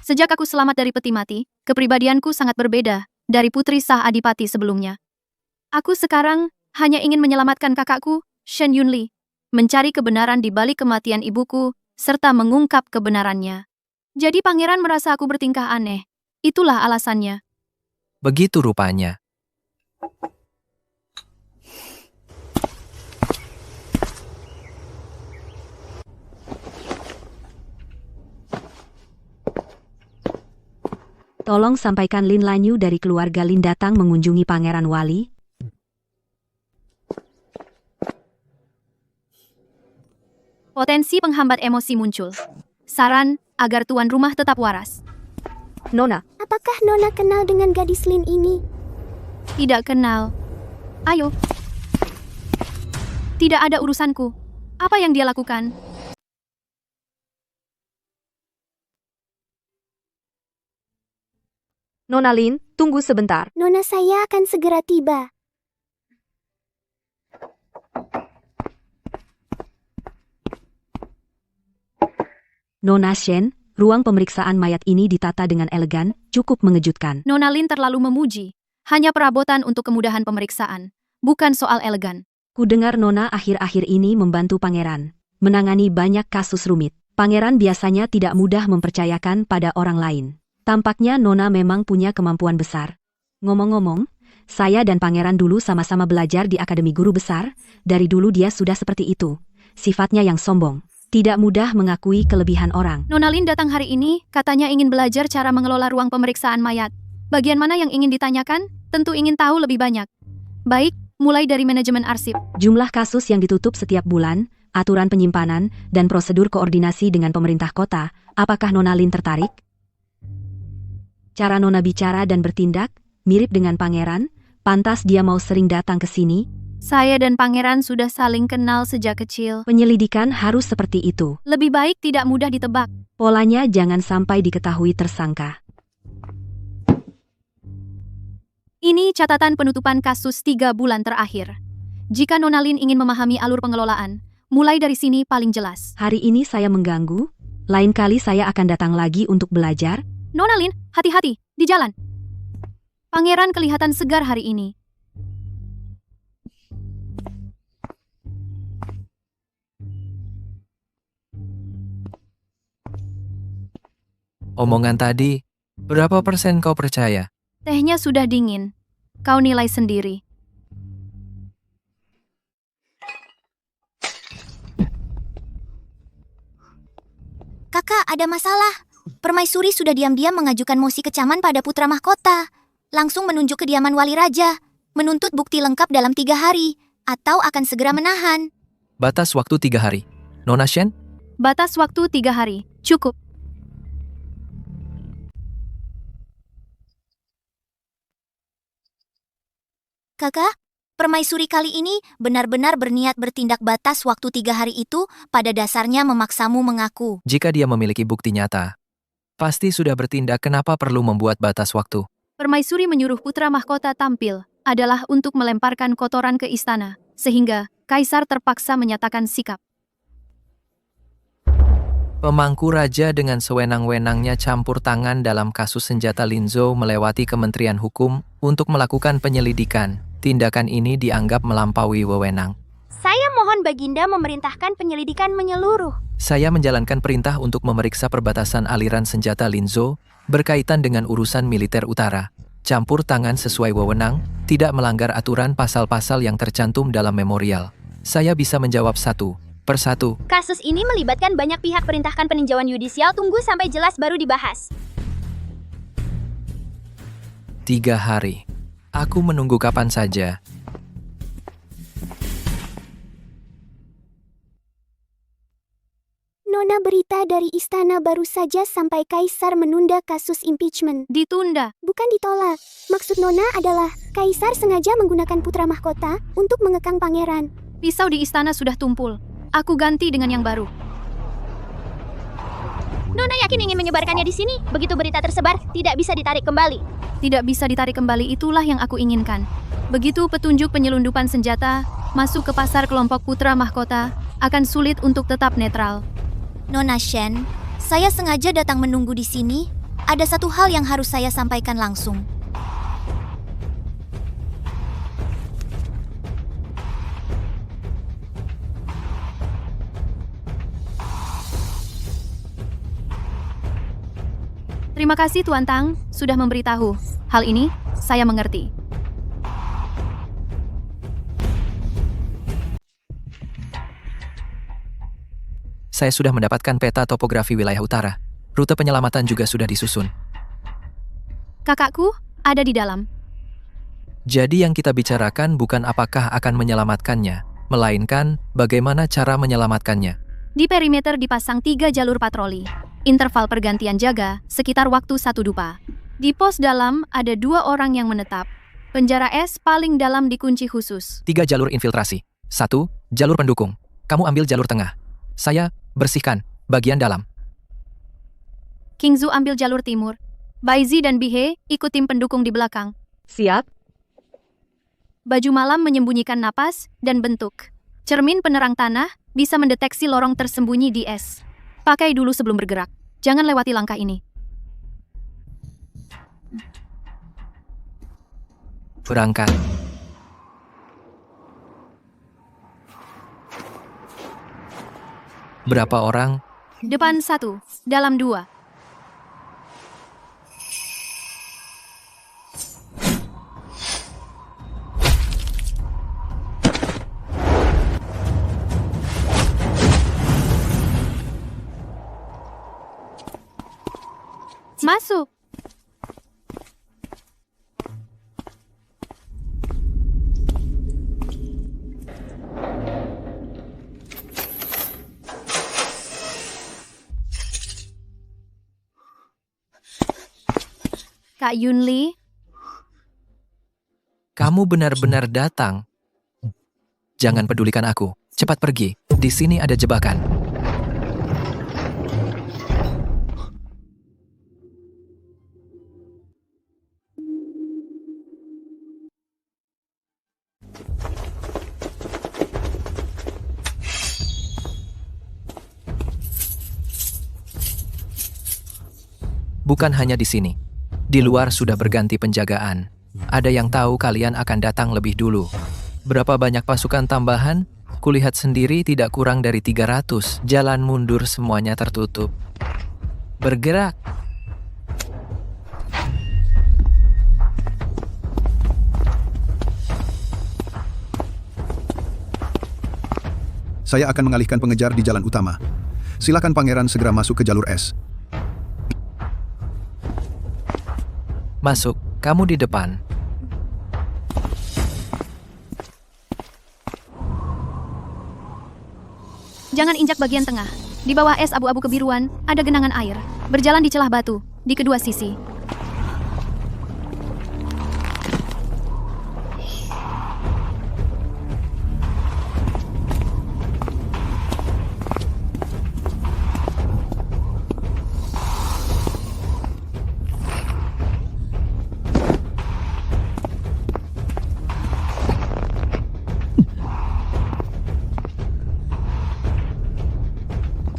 Sejak aku selamat dari peti mati, kepribadianku sangat berbeda dari putri sah adipati sebelumnya. Aku sekarang hanya ingin menyelamatkan kakakku, Shen Yunli, mencari kebenaran di balik kematian ibuku, serta mengungkap kebenarannya. Jadi pangeran merasa aku bertingkah aneh. Itulah alasannya. Begitu rupanya. Tolong sampaikan Lin Lanyu dari keluarga Lin datang mengunjungi Pangeran Wali. Potensi penghambat emosi muncul. Saran agar tuan rumah tetap waras. Nona, Apakah Nona kenal dengan gadis Lin ini? Tidak kenal. Ayo. Tidak ada urusanku. Apa yang dia lakukan? Nona Lin, tunggu sebentar. Nona saya akan segera tiba. Nona Shen, ruang pemeriksaan mayat ini ditata dengan elegan, cukup mengejutkan. Nona Lin terlalu memuji. Hanya perabotan untuk kemudahan pemeriksaan. Bukan soal elegan. Ku dengar Nona akhir-akhir ini membantu pangeran menangani banyak kasus rumit. Pangeran biasanya tidak mudah mempercayakan pada orang lain. Tampaknya Nona memang punya kemampuan besar. Ngomong-ngomong, saya dan pangeran dulu sama-sama belajar di Akademi Guru Besar. Dari dulu dia sudah seperti itu. Sifatnya yang sombong. Tidak mudah mengakui kelebihan orang. Nona Lin datang hari ini, katanya ingin belajar cara mengelola ruang pemeriksaan mayat. Bagian mana yang ingin ditanyakan? Tentu ingin tahu lebih banyak. Baik, mulai dari manajemen arsip. Jumlah kasus yang ditutup setiap bulan, aturan penyimpanan, dan prosedur koordinasi dengan pemerintah kota. Apakah Nona Lin tertarik? Cara Nona bicara dan bertindak, mirip dengan pangeran. Pantas dia mau sering datang ke sini. Saya dan pangeran sudah saling kenal sejak kecil. Penyelidikan harus seperti itu. Lebih baik tidak mudah ditebak. Polanya jangan sampai diketahui tersangka. Ini catatan penutupan kasus 3 bulan terakhir. Jika Nona Lin ingin memahami alur pengelolaan, mulai dari sini paling jelas. Hari ini saya mengganggu. Lain kali saya akan datang lagi untuk belajar. Nona Lin, hati-hati, di jalan. Pangeran kelihatan segar hari ini. Omongan tadi, berapa persen kau percaya? Tehnya sudah dingin. Kau nilai sendiri. Kakak, ada masalah. Permaisuri sudah diam-diam mengajukan mosi kecaman pada putra mahkota. Langsung menunjuk kediaman wali raja. Menuntut bukti lengkap dalam 3 hari. Atau akan segera menahan. Batas waktu 3 hari. Nona Shen? Batas waktu 3 hari. Cukup. Kakak, permaisuri kali ini benar-benar berniat bertindak batas waktu 3 hari itu pada dasarnya memaksamu mengaku. Jika dia memiliki bukti nyata, pasti sudah bertindak. Kenapa perlu membuat batas waktu? Permaisuri menyuruh putra mahkota tampil adalah untuk melemparkan kotoran ke istana, sehingga kaisar terpaksa menyatakan sikap. Pemangku raja dengan sewenang-wenangnya campur tangan dalam kasus senjata Linzhou melewati Kementerian Hukum untuk melakukan penyelidikan. Tindakan ini dianggap melampaui wewenang. Saya mohon Baginda memerintahkan penyelidikan menyeluruh. Saya menjalankan perintah untuk memeriksa perbatasan aliran senjata Linzhou berkaitan dengan urusan militer utara. Campur tangan sesuai wewenang, tidak melanggar aturan pasal-pasal yang tercantum dalam memorial. Saya bisa menjawab satu persatu. Kasus ini melibatkan banyak pihak. Perintahkan peninjauan yudisial. Tunggu sampai jelas baru dibahas. 3 hari. Aku menunggu kapan saja. Nona, berita dari istana baru saja sampai Kaisar menunda kasus impeachment. Ditunda. Bukan ditolak. Maksud Nona adalah Kaisar sengaja menggunakan putra mahkota untuk mengekang pangeran. Pisau di istana sudah tumpul. Aku ganti dengan yang baru. Nona yakin ingin menyebarkannya di sini. Begitu berita tersebar, tidak bisa ditarik kembali. Tidak bisa ditarik kembali, itulah yang aku inginkan. Begitu petunjuk penyelundupan senjata masuk ke pasar kelompok putra mahkota, akan sulit untuk tetap netral. Nona Shen, saya sengaja datang menunggu di sini. Ada satu hal yang harus saya sampaikan langsung. Terima kasih Tuan Tang, sudah memberitahu. Hal ini, saya mengerti. Saya sudah mendapatkan peta topografi wilayah utara. Rute penyelamatan juga sudah disusun. Kakakku, ada di dalam. Jadi yang kita bicarakan bukan apakah akan menyelamatkannya, melainkan bagaimana cara menyelamatkannya. Di perimeter dipasang 3 jalur patroli. Interval pergantian jaga, sekitar waktu 1 dupa. Di pos dalam ada 2 orang yang menetap. Penjara es paling dalam dikunci khusus. 3 jalur infiltrasi. 1, jalur pendukung. Kamu ambil jalur tengah. Saya bersihkan bagian dalam. Kingzu ambil jalur timur. Baizi dan Bihe ikut tim pendukung di belakang. Siap? Baju malam menyembunyikan napas dan bentuk. Cermin penerang tanah bisa mendeteksi lorong tersembunyi di es. Pakai dulu sebelum bergerak. Jangan lewati langkah ini. Berangkat. Berapa orang? Depan 1, dalam 2. Masuk. Kak Yunli, Kamu benar-benar datang. Jangan pedulikan aku. Cepat pergi. Di sini ada jebakan. Bukan hanya di sini. Di luar sudah berganti penjagaan. Ada yang tahu kalian akan datang lebih dulu. Berapa banyak pasukan tambahan? Kulihat sendiri tidak kurang dari 300. Jalan mundur semuanya tertutup. Bergerak. Saya akan mengalihkan pengejar di jalan utama. Silakan pangeran segera masuk ke jalur es. Masuk, kamu di depan. jangan injak bagian tengah. Di bawah es abu-abu kebiruan, ada genangan air. Berjalan di celah batu, di kedua sisi.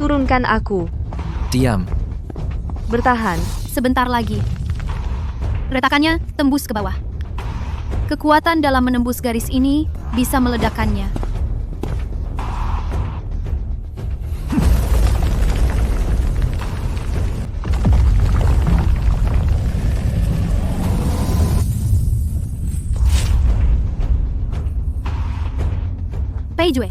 Turunkan aku. Diam. Bertahan. Sebentar lagi. Retakannya tembus ke bawah. Kekuatan dalam menembus garis ini bisa meledakkannya. Peijue.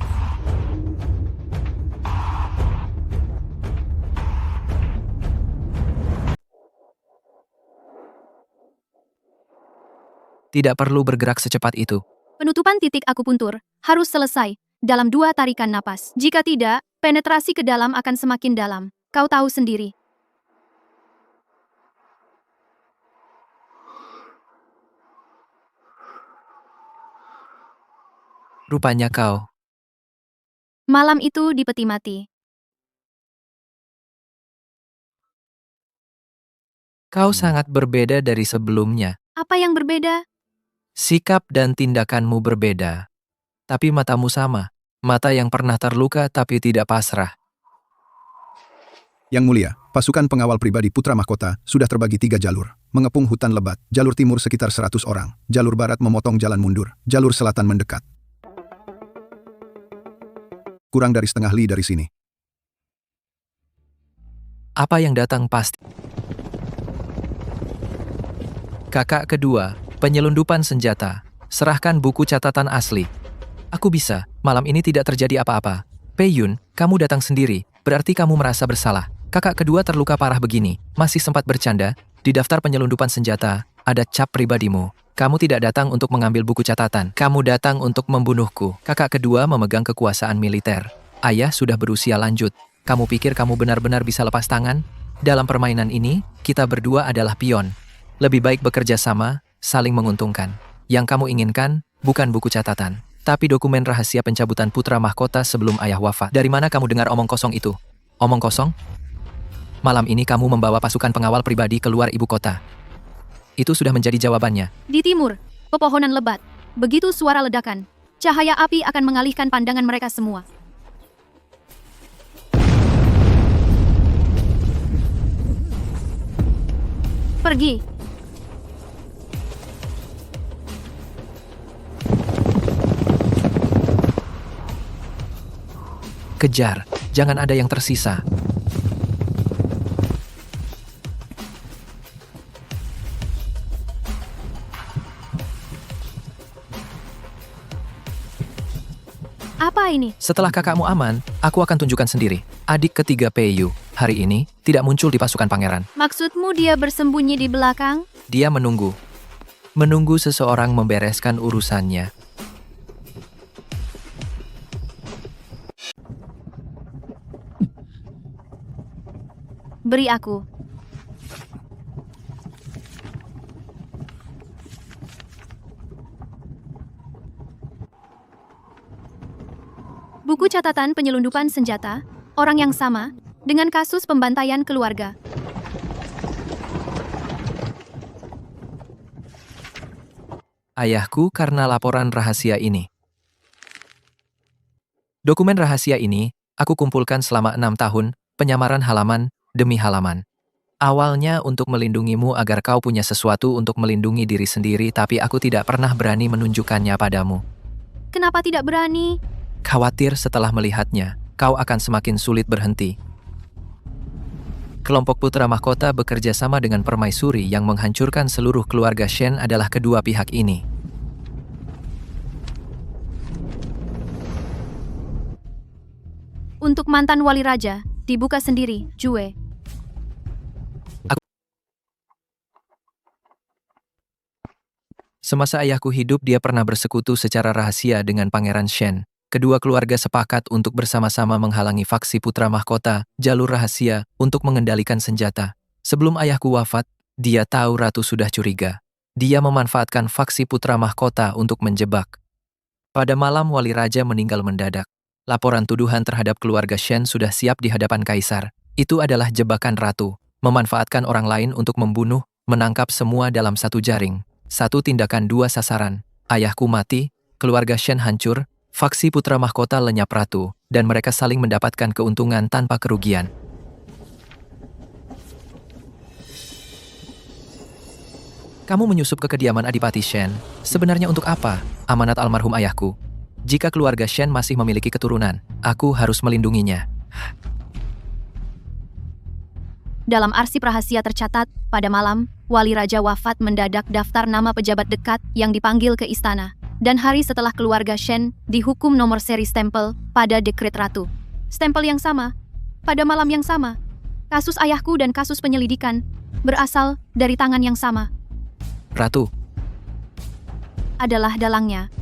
Tidak perlu bergerak secepat itu. Penutupan titik akupuntur harus selesai dalam 2 tarikan napas. Jika tidak, Penetrasi ke dalam akan semakin dalam. Kau tahu sendiri. Rupanya kau. Malam itu di peti mati. Kau sangat berbeda dari sebelumnya. Apa yang berbeda? Sikap dan tindakanmu berbeda. Tapi matamu sama. Mata yang pernah terluka tapi tidak pasrah. Yang mulia, pasukan pengawal pribadi Putra Mahkota sudah terbagi 3 jalur. Mengepung hutan lebat, jalur timur sekitar 100 orang, jalur barat memotong jalan mundur, jalur selatan mendekat. Kurang dari setengah li dari sini. Apa yang datang pasti. Kakak kedua, penyelundupan senjata. Serahkan buku catatan asli. Aku bisa, malam ini tidak terjadi apa-apa. Pei-yun, kamu datang sendiri, berarti kamu merasa bersalah. Kakak kedua terluka parah begini, masih sempat bercanda. Di daftar penyelundupan senjata, ada cap pribadimu. Kamu tidak datang untuk mengambil buku catatan. Kamu datang untuk membunuhku. Kakak kedua memegang kekuasaan militer. Ayah sudah berusia lanjut. Kamu pikir kamu benar-benar bisa lepas tangan? Dalam permainan ini, kita berdua adalah pion. Lebih baik bekerja sama, saling menguntungkan. Yang kamu inginkan, bukan buku catatan, tapi dokumen rahasia pencabutan Putra Mahkota sebelum ayah wafat. Dari mana kamu dengar omong kosong itu? Omong kosong? Malam ini kamu membawa pasukan pengawal pribadi keluar ibu kota. Itu sudah menjadi jawabannya. Di timur, pepohonan lebat. Begitu suara ledakan, cahaya api akan mengalihkan pandangan mereka semua. Pergi. Kejar, jangan ada yang tersisa. Apa ini? Setelah kakakmu aman, aku akan tunjukkan sendiri. Adik ketiga Pei-yu, hari ini, tidak muncul di pasukan pangeran. Maksudmu dia bersembunyi di belakang? Dia menunggu. Menunggu seseorang membereskan urusannya. Beri aku. Buku catatan penyelundupan senjata, orang yang sama, dengan kasus pembantaian keluarga. Ayahku karena laporan rahasia ini. Dokumen rahasia ini, aku kumpulkan selama 6 tahun, penyamaran halaman demi halaman. Awalnya untuk melindungimu agar kau punya sesuatu untuk melindungi diri sendiri, tapi aku tidak pernah berani menunjukkannya padamu. Kenapa tidak berani? Khawatir setelah melihatnya, kau akan semakin sulit berhenti. Kelompok Putra Mahkota bekerja sama dengan permaisuri yang menghancurkan seluruh keluarga Shen adalah kedua pihak ini. Untuk mantan wali raja, dibuka sendiri, Jue. Semasa ayahku hidup, dia pernah bersekutu secara rahasia dengan Pangeran Shen. Kedua keluarga sepakat untuk bersama-sama menghalangi faksi Putra Mahkota, jalur rahasia, untuk mengendalikan senjata. Sebelum ayahku wafat, dia tahu Ratu sudah curiga. Dia memanfaatkan faksi Putra Mahkota untuk menjebak. Pada malam wali raja meninggal mendadak. Laporan tuduhan terhadap keluarga Shen sudah siap di hadapan kaisar. Itu adalah jebakan Ratu, memanfaatkan orang lain untuk membunuh, menangkap semua dalam satu jaring. Satu tindakan dua sasaran. Ayahku mati, keluarga Shen hancur, faksi Putra Mahkota lenyap Ratu, dan mereka saling mendapatkan keuntungan tanpa kerugian. Kamu menyusup ke kediaman Adipati Shen. Sebenarnya untuk apa? Amanat almarhum ayahku. Jika keluarga Shen masih memiliki keturunan, aku harus melindunginya. Dalam arsip rahasia tercatat, pada malam, wali raja wafat mendadak daftar nama pejabat dekat yang dipanggil ke istana. Dan hari setelah keluarga Shen dihukum nomor seri stempel pada dekret Ratu. Stempel yang sama, pada malam yang sama. Kasus ayahku dan kasus penyelidikan berasal dari tangan yang sama. Ratu. Adalah dalangnya.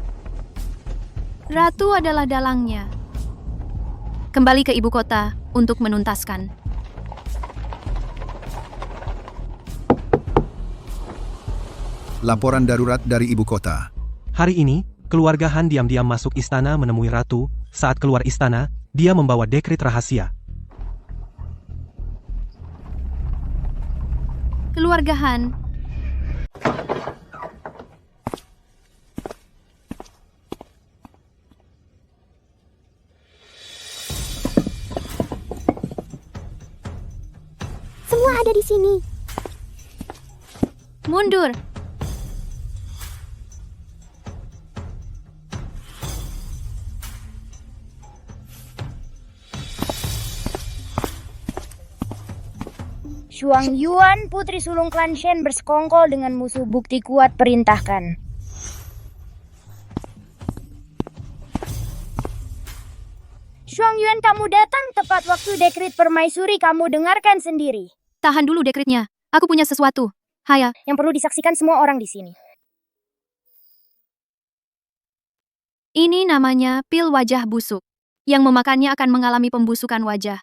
Ratu adalah dalangnya. kembali ke ibu kota untuk menuntaskan. Laporan darurat dari ibu kota. Hari ini, keluarga Han diam-diam masuk istana menemui ratu. Saat keluar istana, dia membawa dekret rahasia. Keluarga Han. Semua ada di sini. Mundur. Shuang Yuan, putri sulung klan Shen bersekongkol dengan musuh bukti kuat perintahkan. Shuang Yuan, kamu datang tepat waktu. Dekret permaisuri kamu dengarkan sendiri. Tahan dulu dekretnya. Aku punya sesuatu. Haya, Yang perlu disaksikan semua orang di sini. ini namanya pil wajah busuk. Yang memakannya akan mengalami pembusukan wajah.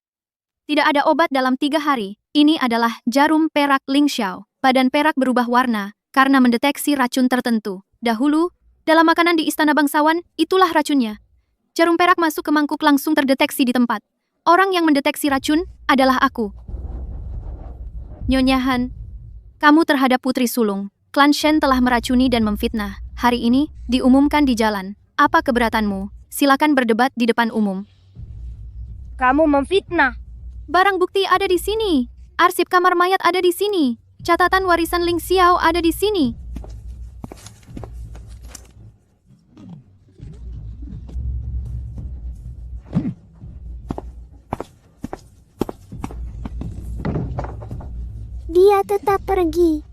Tidak ada obat dalam 3 hari. Ini adalah jarum perak Ling Xiao. Badan perak berubah warna karena mendeteksi racun tertentu. Dahulu, dalam makanan di istana bangsawan, itulah racunnya. Jarum perak masuk ke mangkuk langsung terdeteksi di tempat. Orang yang mendeteksi racun adalah aku. Nyonya Han, kamu terhadap putri sulung. Klan Shen telah meracuni dan memfitnah. Hari ini, diumumkan di jalan. Apa keberatanmu? Silakan berdebat di depan umum. Kamu memfitnah. Barang bukti ada di sini. Arsip kamar mayat ada di sini. Catatan warisan Ling Xiao ada di sini. Dia tetap pergi.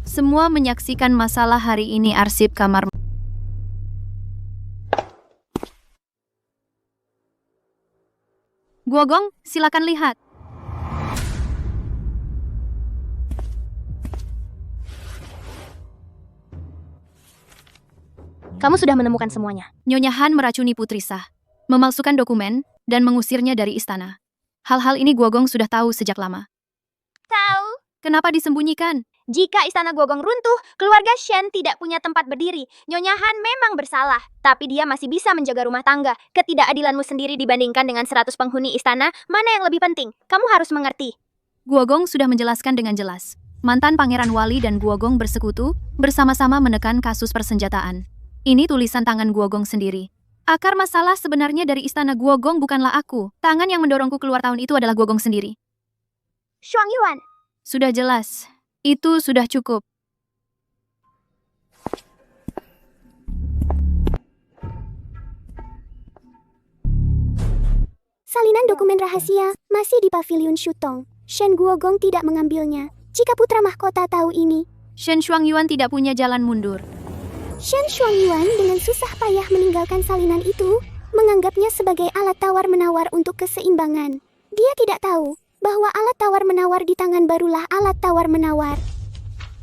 Semua menyaksikan masalah hari ini arsip kamar. Guogong, silakan lihat. Kamu sudah menemukan semuanya. Nyonya Han meracuni Putri Sah, memalsukan dokumen, dan mengusirnya dari istana. Hal-hal ini Guogong sudah tahu sejak lama. Tahu? Kenapa disembunyikan? Jika istana Guogong runtuh, keluarga Shen tidak punya tempat berdiri. Nyonya Han memang bersalah, tapi dia masih bisa menjaga rumah tangga. Ketidakadilanmu sendiri dibandingkan dengan 100 penghuni istana, mana yang lebih penting? Kamu harus mengerti. Guogong sudah menjelaskan dengan jelas. Mantan Pangeran Wali dan Guogong bersekutu, bersama-sama menekan kasus persenjataan. Ini tulisan tangan Guogong sendiri. Akar masalah sebenarnya dari istana Guogong bukanlah aku. Tangan yang mendorongku keluar tahun itu adalah Guogong sendiri. Shuang Yuan. Sudah jelas. Itu sudah cukup. Salinan dokumen rahasia masih di pavilion Shutong. Shen Guogong tidak mengambilnya. Jika putra mahkota tahu ini, Shen Shuangyuan tidak punya jalan mundur. Shen Shuangyuan dengan susah payah meninggalkan salinan itu, menganggapnya sebagai alat tawar-menawar untuk keseimbangan. Dia tidak tahu bahwa alat tawar-menawar di tangan barulah alat tawar-menawar.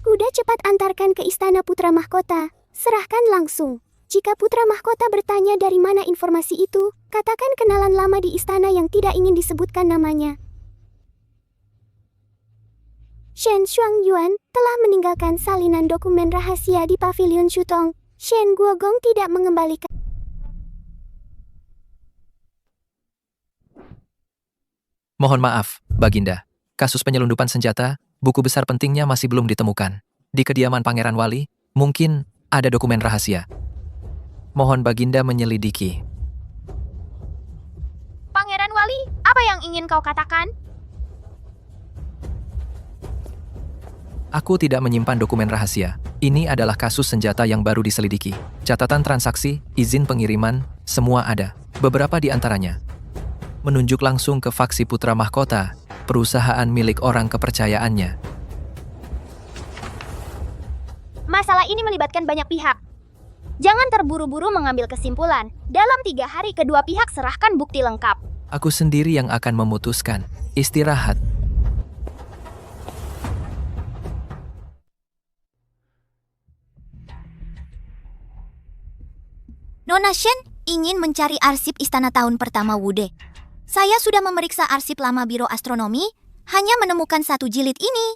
Kuda cepat antarkan ke istana putra mahkota. Serahkan langsung. Jika putra mahkota bertanya dari mana informasi itu, katakan kenalan lama di istana yang tidak ingin disebutkan namanya. Shen Shuangyuan telah meninggalkan salinan dokumen rahasia di pavilion Shutong. Shen Guogong tidak mengembalikan. Mohon maaf, Baginda. Kasus penyelundupan senjata, buku besar pentingnya masih belum ditemukan. Di kediaman Pangeran Wali, mungkin ada dokumen rahasia. Mohon Baginda menyelidiki. Pangeran Wali, apa yang ingin kau katakan? Aku tidak menyimpan dokumen rahasia. Ini adalah kasus senjata yang baru diselidiki. Catatan transaksi, izin pengiriman, semua ada. Beberapa di antaranya menunjuk langsung ke faksi Putra Mahkota, perusahaan milik orang kepercayaannya. Masalah ini melibatkan banyak pihak. Jangan terburu-buru mengambil kesimpulan. Dalam 3 hari kedua pihak serahkan bukti lengkap. Aku sendiri yang akan memutuskan. Istirahat. Nona Shen, ingin mencari arsip istana tahun pertama Wude. Saya sudah memeriksa arsip lama Biro Astronomi, hanya menemukan 1 jilid ini.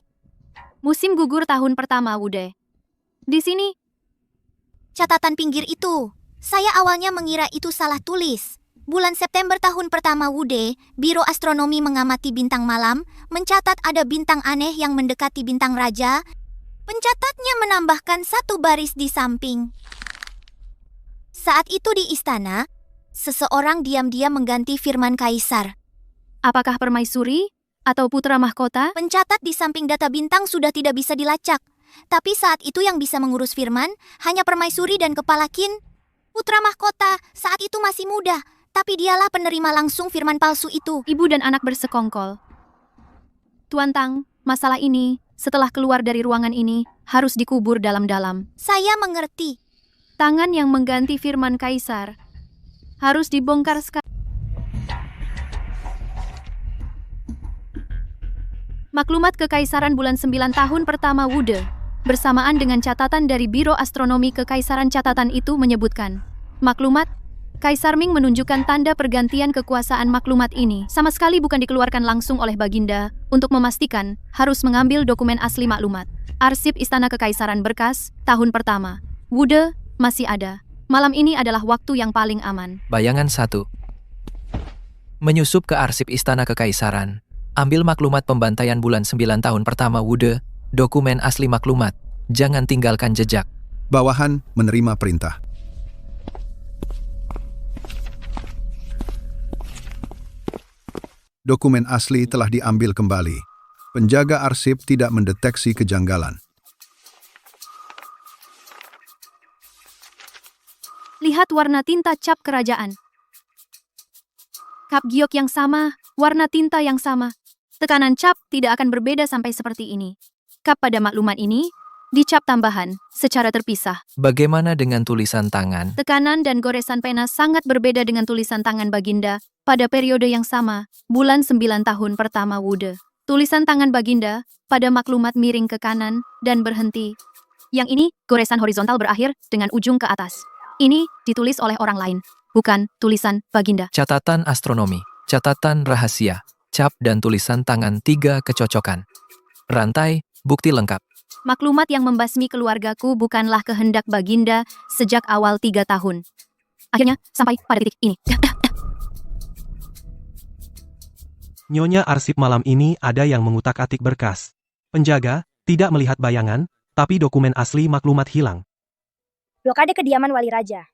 Musim gugur tahun pertama Wude. Di sini, Catatan pinggir itu. Saya awalnya mengira itu salah tulis. Bulan September tahun pertama Wude, Biro Astronomi mengamati bintang malam, mencatat ada bintang aneh yang mendekati bintang raja. Pencatatnya menambahkan 1 baris di samping. Saat itu di istana, seseorang diam-diam mengganti firman kaisar. apakah permaisuri atau putra mahkota? Pencatat di samping data bintang sudah tidak bisa dilacak. Tapi saat itu yang bisa mengurus firman hanya permaisuri dan kepala kin. Putra mahkota saat itu masih muda, tapi dialah penerima langsung firman palsu itu. Ibu dan anak bersekongkol. Tuan Tang, masalah ini, setelah keluar dari ruangan ini, harus dikubur dalam-dalam. Saya mengerti. Tangan yang mengganti firman kaisar harus dibongkar sekarang. Maklumat Kekaisaran bulan 9 tahun pertama Wude, bersamaan dengan catatan dari Biro Astronomi Kekaisaran. Catatan itu menyebutkan, maklumat, Kaisar Ming menunjukkan tanda pergantian kekuasaan. Maklumat ini sama sekali bukan dikeluarkan langsung oleh Baginda. Untuk memastikan, harus mengambil dokumen asli maklumat. Arsip Istana Kekaisaran berkas, tahun pertama. Wude, masih ada. Malam ini adalah waktu yang paling aman. Bayangan 1. Menyusup ke arsip Istana Kekaisaran. Ambil maklumat pembantaian bulan 9 tahun pertama Wude, dokumen asli maklumat. Jangan tinggalkan jejak. Bawahan menerima perintah. Dokumen asli telah diambil kembali. Penjaga arsip tidak mendeteksi kejanggalan. Lihat warna tinta cap kerajaan. Kap giok yang sama, warna tinta yang sama. Tekanan cap tidak akan berbeda sampai seperti ini. Kap pada maklumat ini dicap tambahan secara terpisah. Bagaimana dengan tulisan tangan? Tekanan dan goresan pena sangat berbeda dengan tulisan tangan Baginda pada periode yang sama, bulan 9 tahun pertama Wude. Tulisan tangan Baginda pada maklumat miring ke kanan dan berhenti. Yang ini goresan horizontal berakhir dengan ujung ke atas. Ini ditulis oleh orang lain, bukan tulisan Baginda. Catatan astronomi, catatan rahasia, cap dan tulisan tangan 3 kecocokan. Rantai, bukti lengkap. Maklumat yang membasmi keluargaku bukanlah kehendak Baginda sejak awal 3 tahun. Akhirnya, sampai pada titik ini. Nyonya arsip malam ini ada yang mengutak-atik berkas. Penjaga tidak melihat bayangan, tapi dokumen asli maklumat hilang. Blokade kediaman Wali Raja.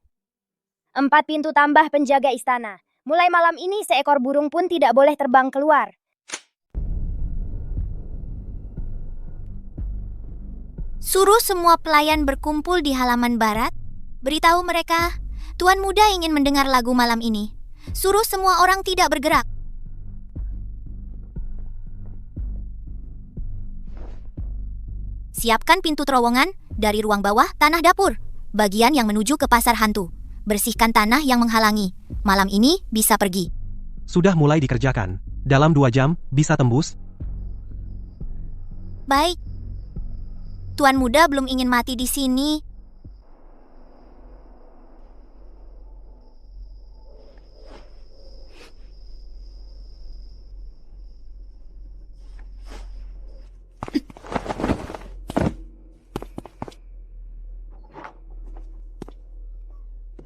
4 pintu tambah penjaga istana. Mulai malam ini seekor burung pun tidak boleh terbang keluar. Suruh semua pelayan berkumpul di halaman barat. Beritahu mereka, Tuan Muda ingin mendengar lagu malam ini. Suruh semua orang tidak bergerak. Siapkan pintu terowongan dari ruang bawah tanah dapur, bagian yang menuju ke pasar hantu. Bersihkan tanah yang menghalangi. Malam ini bisa pergi. Sudah mulai dikerjakan. Dalam 2 jam, bisa tembus. Baik. Tuan Muda belum ingin mati di sini.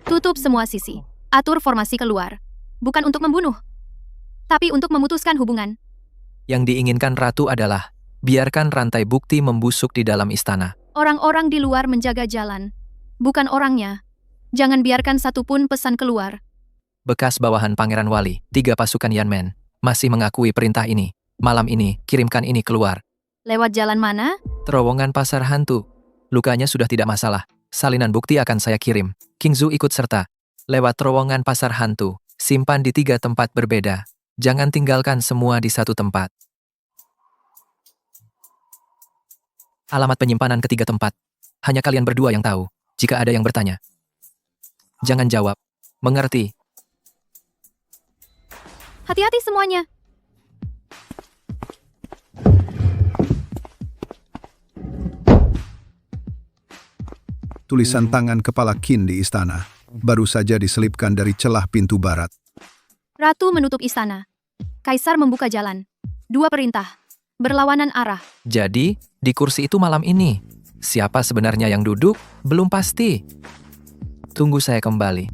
Tutup semua sisi. Atur formasi keluar. Bukan untuk membunuh, tapi untuk memutuskan hubungan. Yang diinginkan Ratu adalah, biarkan rantai bukti membusuk di dalam istana. Orang-orang di luar menjaga jalan, bukan orangnya. Jangan biarkan satupun pesan keluar. Bekas bawahan Pangeran Wali, 3 pasukan Yanmen, masih mengakui perintah ini. Malam ini, kirimkan ini keluar. Lewat jalan mana? Terowongan pasar hantu. Lukanya sudah tidak masalah. Salinan bukti akan saya kirim. King Zhu ikut serta. Lewat terowongan pasar hantu. Simpan di 3 tempat berbeda. Jangan tinggalkan semua di satu tempat. Alamat penyimpanan ke 3 tempat. Hanya kalian berdua yang tahu. Jika ada yang bertanya, jangan jawab. Mengerti? Hati-hati semuanya. Tulisan tangan kepala kin di istana. baru saja diselipkan dari celah pintu barat. Ratu menutup istana. Kaisar membuka jalan. 2 perintah. Berlawanan arah. Jadi, di kursi itu malam ini, siapa sebenarnya yang duduk? Belum pasti. Tunggu saya kembali.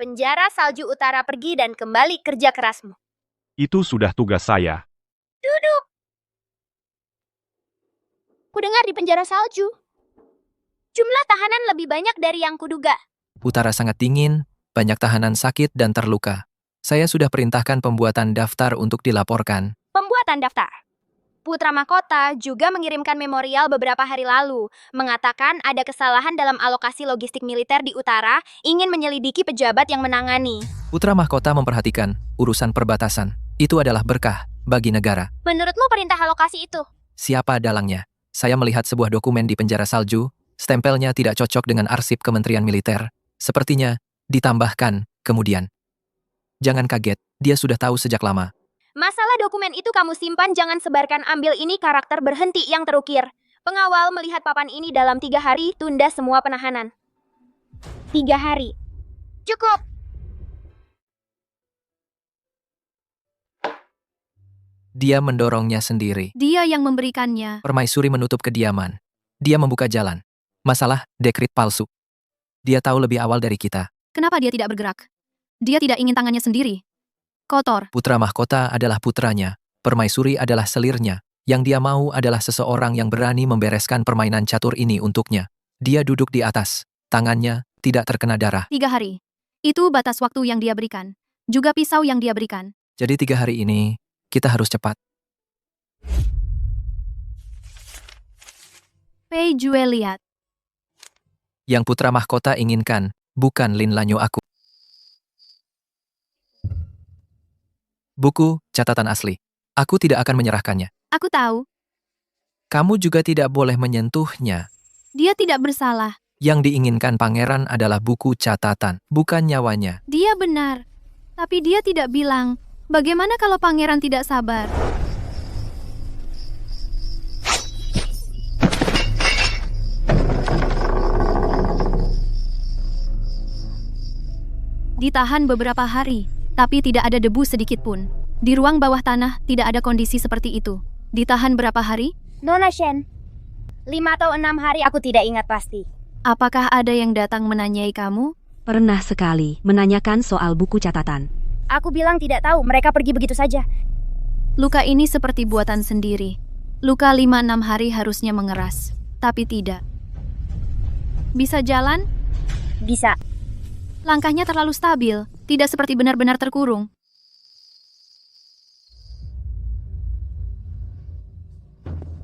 Penjara salju utara pergi dan kembali kerja kerasmu. Itu sudah tugas saya. Duduk. Kudengar di penjara salju. Jumlah tahanan lebih banyak dari yang kuduga. Utara sangat dingin, banyak tahanan sakit dan terluka. Saya sudah perintahkan pembuatan daftar untuk dilaporkan. Pembuatan daftar. Putra Mahkota juga mengirimkan memorial beberapa hari lalu, mengatakan ada kesalahan dalam alokasi logistik militer di utara, ingin menyelidiki pejabat yang menangani. Putra Mahkota memperhatikan urusan perbatasan. Itu adalah berkah bagi negara. Menurutmu perintah alokasi itu? Siapa dalangnya? Saya melihat sebuah dokumen di penjara salju, stempelnya tidak cocok dengan arsip Kementerian Militer. Sepertinya ditambahkan kemudian. Jangan kaget, dia sudah tahu sejak lama. Masalah dokumen itu kamu simpan, jangan sebarkan. Ambil ini karakter berhenti yang terukir. Pengawal melihat papan ini dalam 3 hari, tunda semua penahanan. 3 hari. Cukup. Dia mendorongnya sendiri. Dia yang memberikannya. Permaisuri menutup kediaman. Dia membuka jalan. Masalah, dekrit palsu. Dia tahu lebih awal dari kita. Kenapa dia tidak bergerak? Dia tidak ingin tangannya sendiri. Kotor. Putra Mahkota adalah putranya. Permaisuri adalah selirnya. Yang dia mau adalah seseorang yang berani membereskan permainan catur ini untuknya. Dia duduk di atas. Tangannya tidak terkena darah. 3 hari. Itu batas waktu yang dia berikan. Juga pisau yang dia berikan. Jadi 3 hari ini, kita harus cepat. Pei Jue lihat. Yang Putra Mahkota inginkan, bukan Lin Lanyo aku. Buku, catatan asli. Aku tidak akan menyerahkannya. Aku tahu. Kamu juga tidak boleh menyentuhnya. Dia tidak bersalah. Yang diinginkan pangeran adalah buku catatan, bukan nyawanya. Dia benar. Tapi dia tidak bilang, bagaimana kalau pangeran tidak sabar? Ditahan beberapa hari, tapi tidak ada debu sedikit pun. Di ruang bawah tanah tidak ada kondisi seperti itu. Ditahan berapa hari? Nona Shen, 5 atau 6 hari aku tidak ingat pasti. Apakah ada yang datang menanyai kamu? Pernah sekali menanyakan soal buku catatan. Aku bilang tidak tahu, mereka pergi begitu saja. Luka ini seperti buatan sendiri. Luka 5-6 hari harusnya mengeras, tapi tidak. Bisa jalan? Bisa. Langkahnya terlalu stabil, tidak seperti benar-benar terkurung.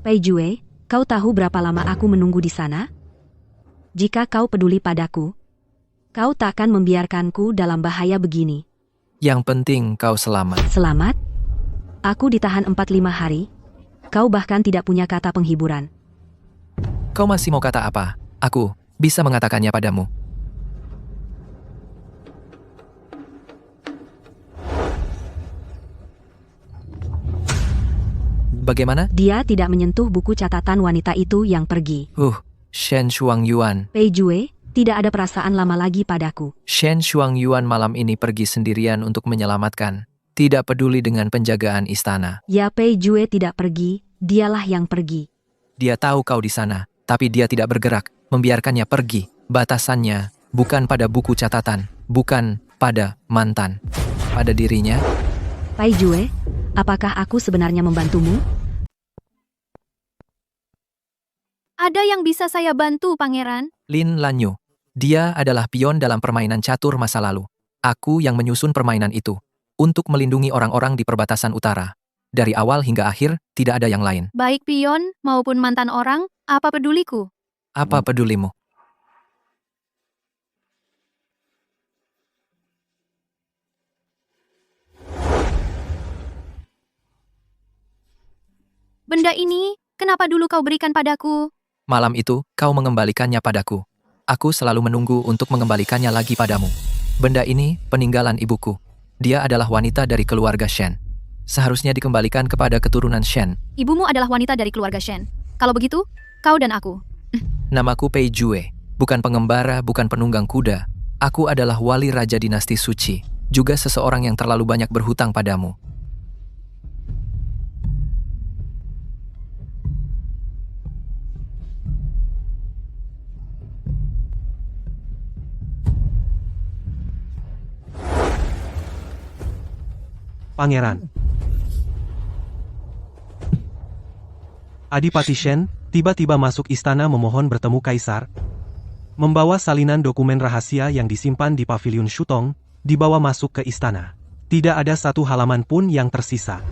Pei Jue, kau tahu berapa lama aku menunggu di sana? Jika kau peduli padaku, kau takkan membiarkanku dalam bahaya begini. Yang penting kau selamat. Selamat? Aku ditahan 4-5 hari. Kau bahkan tidak punya kata penghiburan. Kau masih mau kata apa? Aku bisa mengatakannya padamu. Bagaimana? Dia tidak menyentuh buku catatan wanita itu yang pergi. Shen Shuangyuan. Pei Jue, tidak ada perasaan lama lagi padaku. Shen Shuangyuan malam ini pergi sendirian untuk menyelamatkan. Tidak peduli dengan penjagaan istana. Ya, Pei Jue tidak pergi, dialah yang pergi. Dia tahu kau di sana, tapi dia tidak bergerak, membiarkannya pergi. Batasannya bukan pada buku catatan, bukan pada mantan. Pada dirinya. Pei Jue, apakah aku sebenarnya membantumu? Ada yang bisa saya bantu, Pangeran? Lin Lanyo. Dia adalah pion dalam permainan catur masa lalu. Aku yang menyusun permainan itu. Untuk melindungi orang-orang di perbatasan utara. Dari awal hingga akhir, tidak ada yang lain. Baik pion maupun mantan orang, apa peduliku? Apa pedulimu? Benda ini, kenapa dulu kau berikan padaku? Malam itu, kau mengembalikannya padaku. Aku selalu menunggu untuk mengembalikannya lagi padamu. Benda ini peninggalan ibuku. Dia adalah wanita dari keluarga Shen. seharusnya dikembalikan kepada keturunan Shen. Ibumu adalah wanita dari keluarga Shen. Kalau begitu, kau dan aku. Namaku Pei Jue, bukan pengembara, bukan penunggang kuda. Aku adalah wali raja dinasti suci, juga seseorang yang terlalu banyak berhutang padamu. Pangeran. Adipati Shen tiba-tiba masuk istana memohon bertemu Kaisar. Membawa salinan dokumen rahasia yang disimpan di pavilion Shutong, dibawa masuk ke istana. Tidak ada satu halaman pun yang tersisa.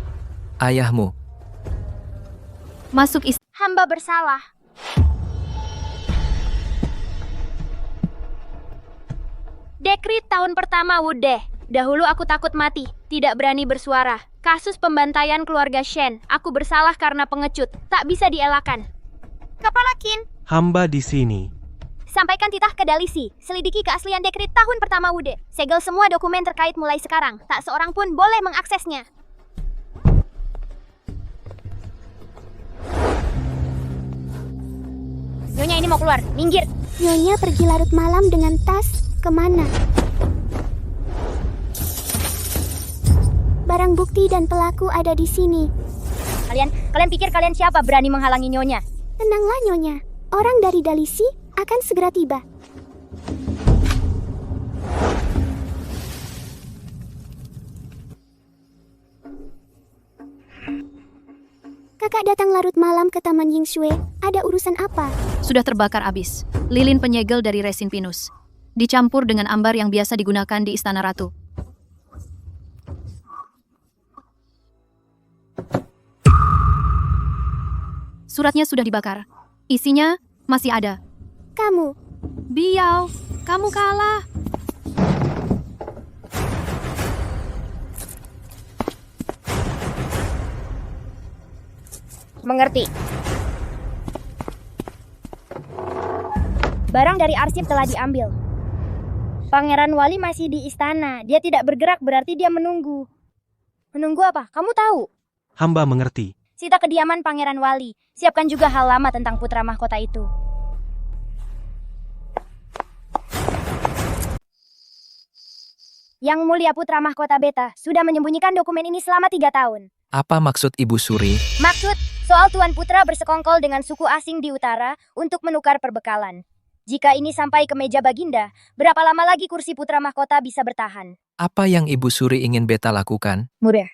Ayahmu. Masuk Hamba bersalah. Dekrit tahun pertama Wudeh. Dahulu aku takut mati, tidak berani bersuara. Kasus pembantaian keluarga Shen, aku bersalah karena pengecut, tak bisa dielakkan. Kepala Qin, Hamba di sini. sampaikan titah ke Dalisi, selidiki keaslian dekrit tahun pertama Wude. Segel semua dokumen terkait mulai sekarang, tak seorang pun boleh mengaksesnya. Nyonya ini mau keluar, minggir. Nyonya pergi larut malam dengan tas, kemana? Barang bukti dan pelaku ada di sini. Kalian pikir kalian siapa berani menghalangi Nyonya? Tenanglah Nyonya, orang dari Dalisi akan segera tiba. Kakak datang larut malam ke Taman Yingshui, ada urusan apa? sudah terbakar habis. Lilin penyegel dari resin pinus. Dicampur dengan ambar yang biasa digunakan di Istana Ratu. Suratnya sudah dibakar. Isinya masih ada. Kamu, Biao, kamu kalah. Mengerti. Barang dari arsip telah diambil. Pangeran Wali masih di istana. Dia tidak bergerak berarti dia menunggu. Menunggu apa? Kamu tahu? Hamba mengerti. Sita kediaman Pangeran Wali. Siapkan juga hal lama tentang putra mahkota itu. Yang Mulia Putra Mahkota Beta sudah menyembunyikan dokumen ini selama 3 tahun. Apa maksud Ibu Suri? Maksud, soal Tuan Putra bersekongkol dengan suku asing di utara untuk menukar perbekalan. Jika ini sampai ke meja Baginda, berapa lama lagi kursi Putra Mahkota bisa bertahan? Apa yang Ibu Suri ingin Beta lakukan? Mudah.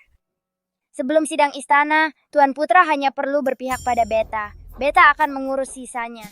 Sebelum sidang istana, Tuan Putra hanya perlu berpihak pada Beta. Beta akan mengurus sisanya.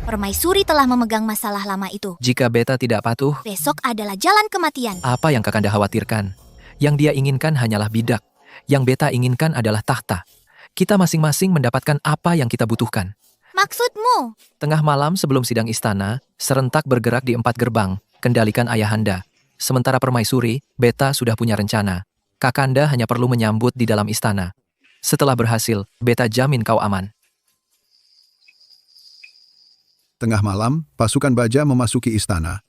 Permaisuri telah memegang masalah lama itu. Jika Beta tidak patuh, Besok adalah jalan kematian. apa yang Kakanda khawatirkan? Yang dia inginkan hanyalah bidak. Yang Beta inginkan adalah tahta. Kita masing-masing mendapatkan apa yang kita butuhkan. Maksudmu? Tengah malam sebelum sidang istana, serentak bergerak di 4 gerbang, kendalikan ayahanda. Sementara Permaisuri, Beta sudah punya rencana. Kakanda hanya perlu menyambut di dalam istana. Setelah berhasil, Beta jamin kau aman. Tengah malam, pasukan baja memasuki istana.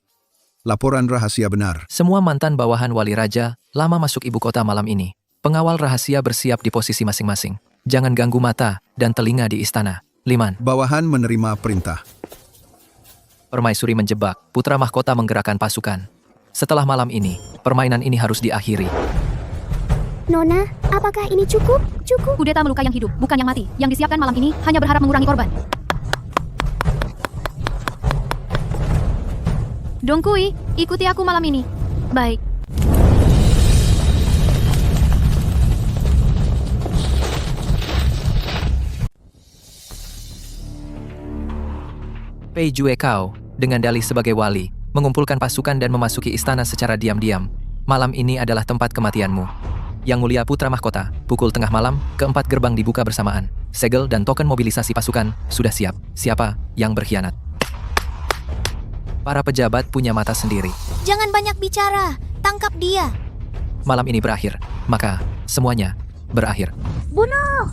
Laporan rahasia benar. Semua mantan bawahan wali raja lama masuk ibu kota malam ini. Pengawal rahasia bersiap di posisi masing-masing. Jangan ganggu mata dan telinga di istana. Liman. Bawahan menerima perintah. Permaisuri menjebak. Putra mahkota menggerakkan pasukan. Setelah malam ini, permainan ini harus diakhiri. Nona, apakah ini cukup? Cukup? Kudeta melukai yang hidup, bukan yang mati. Yang disiapkan malam ini hanya berharap mengurangi korban. Dongkui, ikuti aku malam ini. Baik. Pei Jue Kao, dengan dalih sebagai wali, mengumpulkan pasukan dan memasuki istana secara diam-diam. Malam ini adalah tempat kematianmu. Yang Mulia Putra Mahkota, pukul tengah malam, keempat gerbang dibuka bersamaan. Segel dan token mobilisasi pasukan sudah siap. Siapa yang berkhianat? Para pejabat punya mata sendiri. Jangan banyak bicara. Tangkap dia. Malam ini berakhir, maka semuanya berakhir. Bunuh!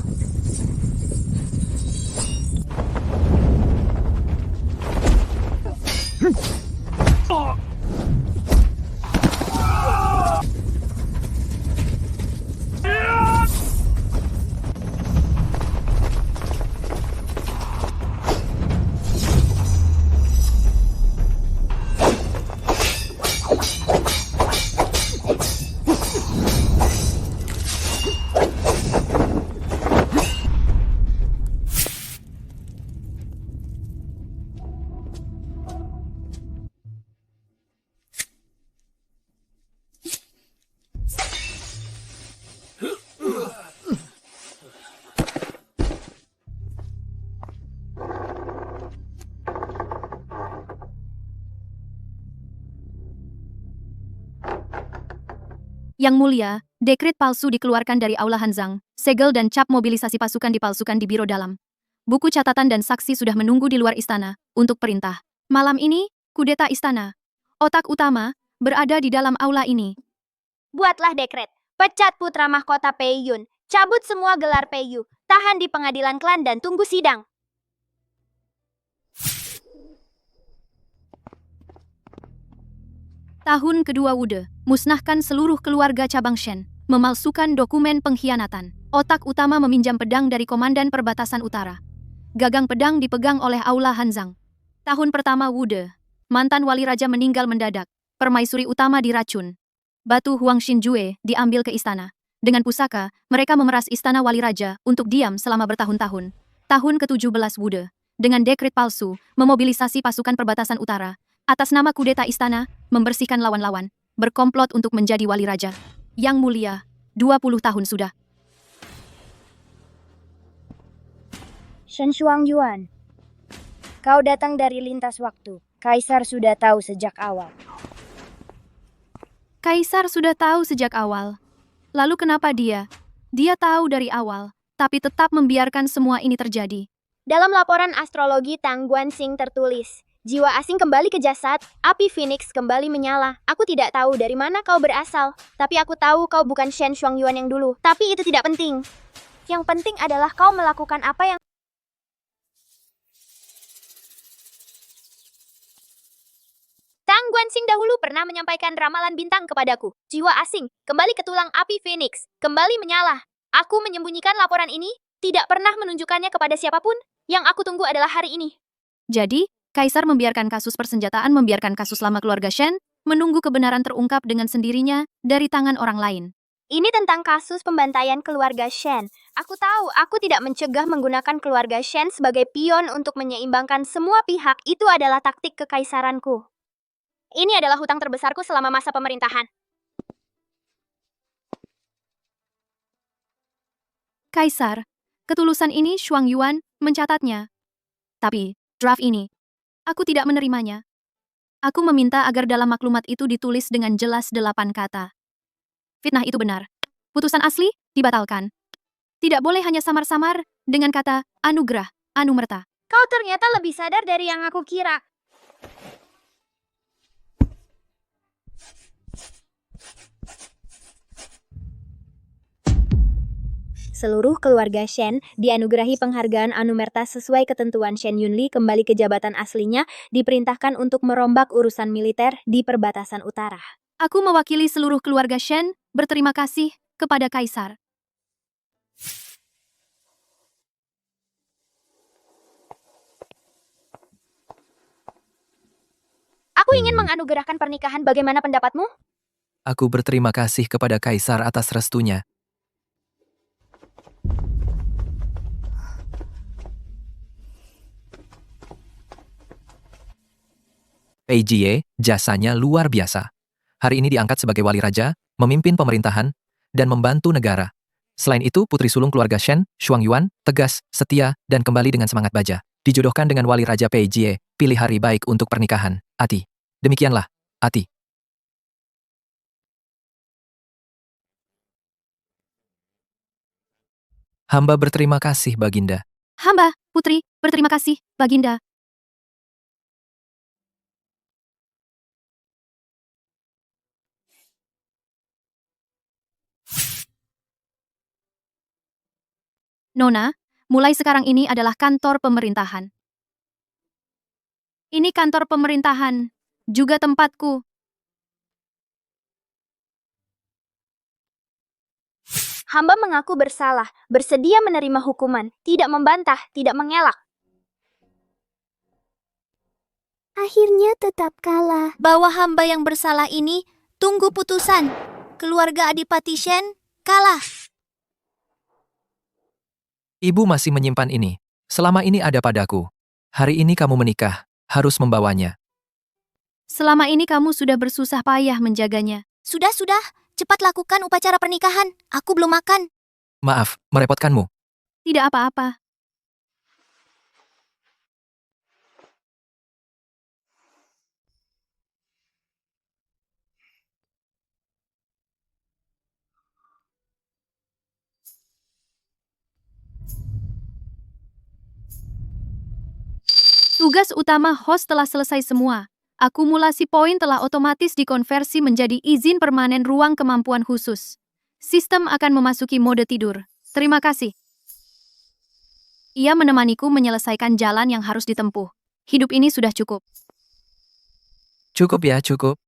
Yang mulia, dekret palsu dikeluarkan dari Aula Hanzang, segel dan cap mobilisasi pasukan dipalsukan di biro dalam. Buku catatan dan saksi sudah menunggu di luar istana untuk perintah. Malam ini, kudeta istana. Otak utama berada di dalam aula ini. Buatlah dekret. Pecat putra mahkota Peiyun. Cabut semua gelar Peiyu. Tahan di pengadilan klan dan tunggu sidang. Tahun kedua Wude, musnahkan seluruh keluarga cabang Shen, memalsukan dokumen pengkhianatan. Otak utama meminjam pedang dari Komandan Perbatasan Utara. Gagang pedang dipegang oleh Aula Hanzang. Tahun pertama Wude, mantan wali raja meninggal mendadak. Permaisuri utama diracun. Batu Huang Xinjue diambil ke istana. Dengan pusaka, mereka memeras istana wali raja untuk diam selama bertahun-tahun. Tahun ke-17 Wude, dengan dekret palsu, memobilisasi pasukan perbatasan utara. Atas nama kudeta istana, membersihkan lawan-lawan, berkomplot untuk menjadi wali raja. Yang mulia, 20 tahun sudah. Shen Shuangyuan, kau datang dari lintas waktu. Kaisar sudah tahu sejak awal. Kaisar sudah tahu sejak awal. Lalu kenapa dia? Dia tahu dari awal, tapi tetap membiarkan semua ini terjadi. Dalam laporan astrologi Tang Guanxing tertulis, jiwa asing kembali ke jasad, api Phoenix kembali menyala. Aku tidak tahu dari mana kau berasal, tapi aku tahu kau bukan Shen Shuangyuan yang dulu. Tapi itu tidak penting. Yang penting adalah kau melakukan apa yang Tang Guanxing dahulu pernah menyampaikan ramalan bintang kepadaku. Jiwa asing, kembali ke tulang api Phoenix, kembali menyala. Aku menyembunyikan laporan ini, tidak pernah menunjukkannya kepada siapapun. Yang aku tunggu adalah hari ini. Jadi, Kaisar membiarkan kasus persenjataan, membiarkan kasus lama keluarga Shen, menunggu kebenaran terungkap dengan sendirinya dari tangan orang lain. Ini tentang kasus pembantaian keluarga Shen. Aku tahu, aku tidak mencegah menggunakan keluarga Shen sebagai pion untuk menyeimbangkan semua pihak. Itu adalah taktik kekaisaranku. Ini adalah hutang terbesarku selama masa pemerintahan. Kaisar, ketulusan ini Shuangyuan mencatatnya. Tapi, draft ini, aku tidak menerimanya. Aku meminta agar dalam maklumat itu ditulis dengan jelas 8 kata. Fitnah itu benar. Putusan asli dibatalkan. Tidak boleh hanya samar-samar dengan kata anugerah, anumerta. Kau ternyata lebih sadar dari yang aku kira. Seluruh keluarga Shen dianugerahi penghargaan anumerta sesuai ketentuan Shen Yunli kembali ke jabatan aslinya, diperintahkan untuk merombak urusan militer di perbatasan utara. Aku mewakili seluruh keluarga Shen berterima kasih kepada Kaisar. Aku ingin menganugerahkan pernikahan, bagaimana pendapatmu? Aku berterima kasih kepada Kaisar atas restunya. Pei Jie, jasanya luar biasa. Hari ini diangkat sebagai wali raja, memimpin pemerintahan, dan membantu negara. Selain itu, putri sulung keluarga Shen, Shuangyuan, tegas, setia, dan kembali dengan semangat baja. Dijodohkan dengan wali raja Pei Jie, pilih hari baik untuk pernikahan. Ati. Demikianlah, Ati. Hamba berterima kasih, Baginda. Hamba, putri, berterima kasih, Baginda. Nona, mulai sekarang ini adalah kantor pemerintahan. Ini kantor pemerintahan, juga tempatku. Hamba mengaku bersalah, bersedia menerima hukuman, tidak membantah, tidak mengelak. Akhirnya tetap kalah. Bahwa hamba yang bersalah ini, tunggu putusan. Keluarga Adipati Shen kalah. Ibu masih menyimpan ini. Selama ini ada padaku. Hari ini kamu menikah, harus membawanya. Selama ini kamu sudah bersusah payah menjaganya. Sudah, cepat lakukan upacara pernikahan. Aku belum makan. Maaf, merepotkanmu. Tidak apa-apa. Tugas utama host telah selesai semua. Akumulasi poin telah otomatis dikonversi menjadi izin permanen ruang kemampuan khusus. Sistem akan memasuki mode tidur. Terima kasih. Ia menemaniku menyelesaikan jalan yang harus ditempuh. Hidup ini sudah cukup. Cukup ya, cukup.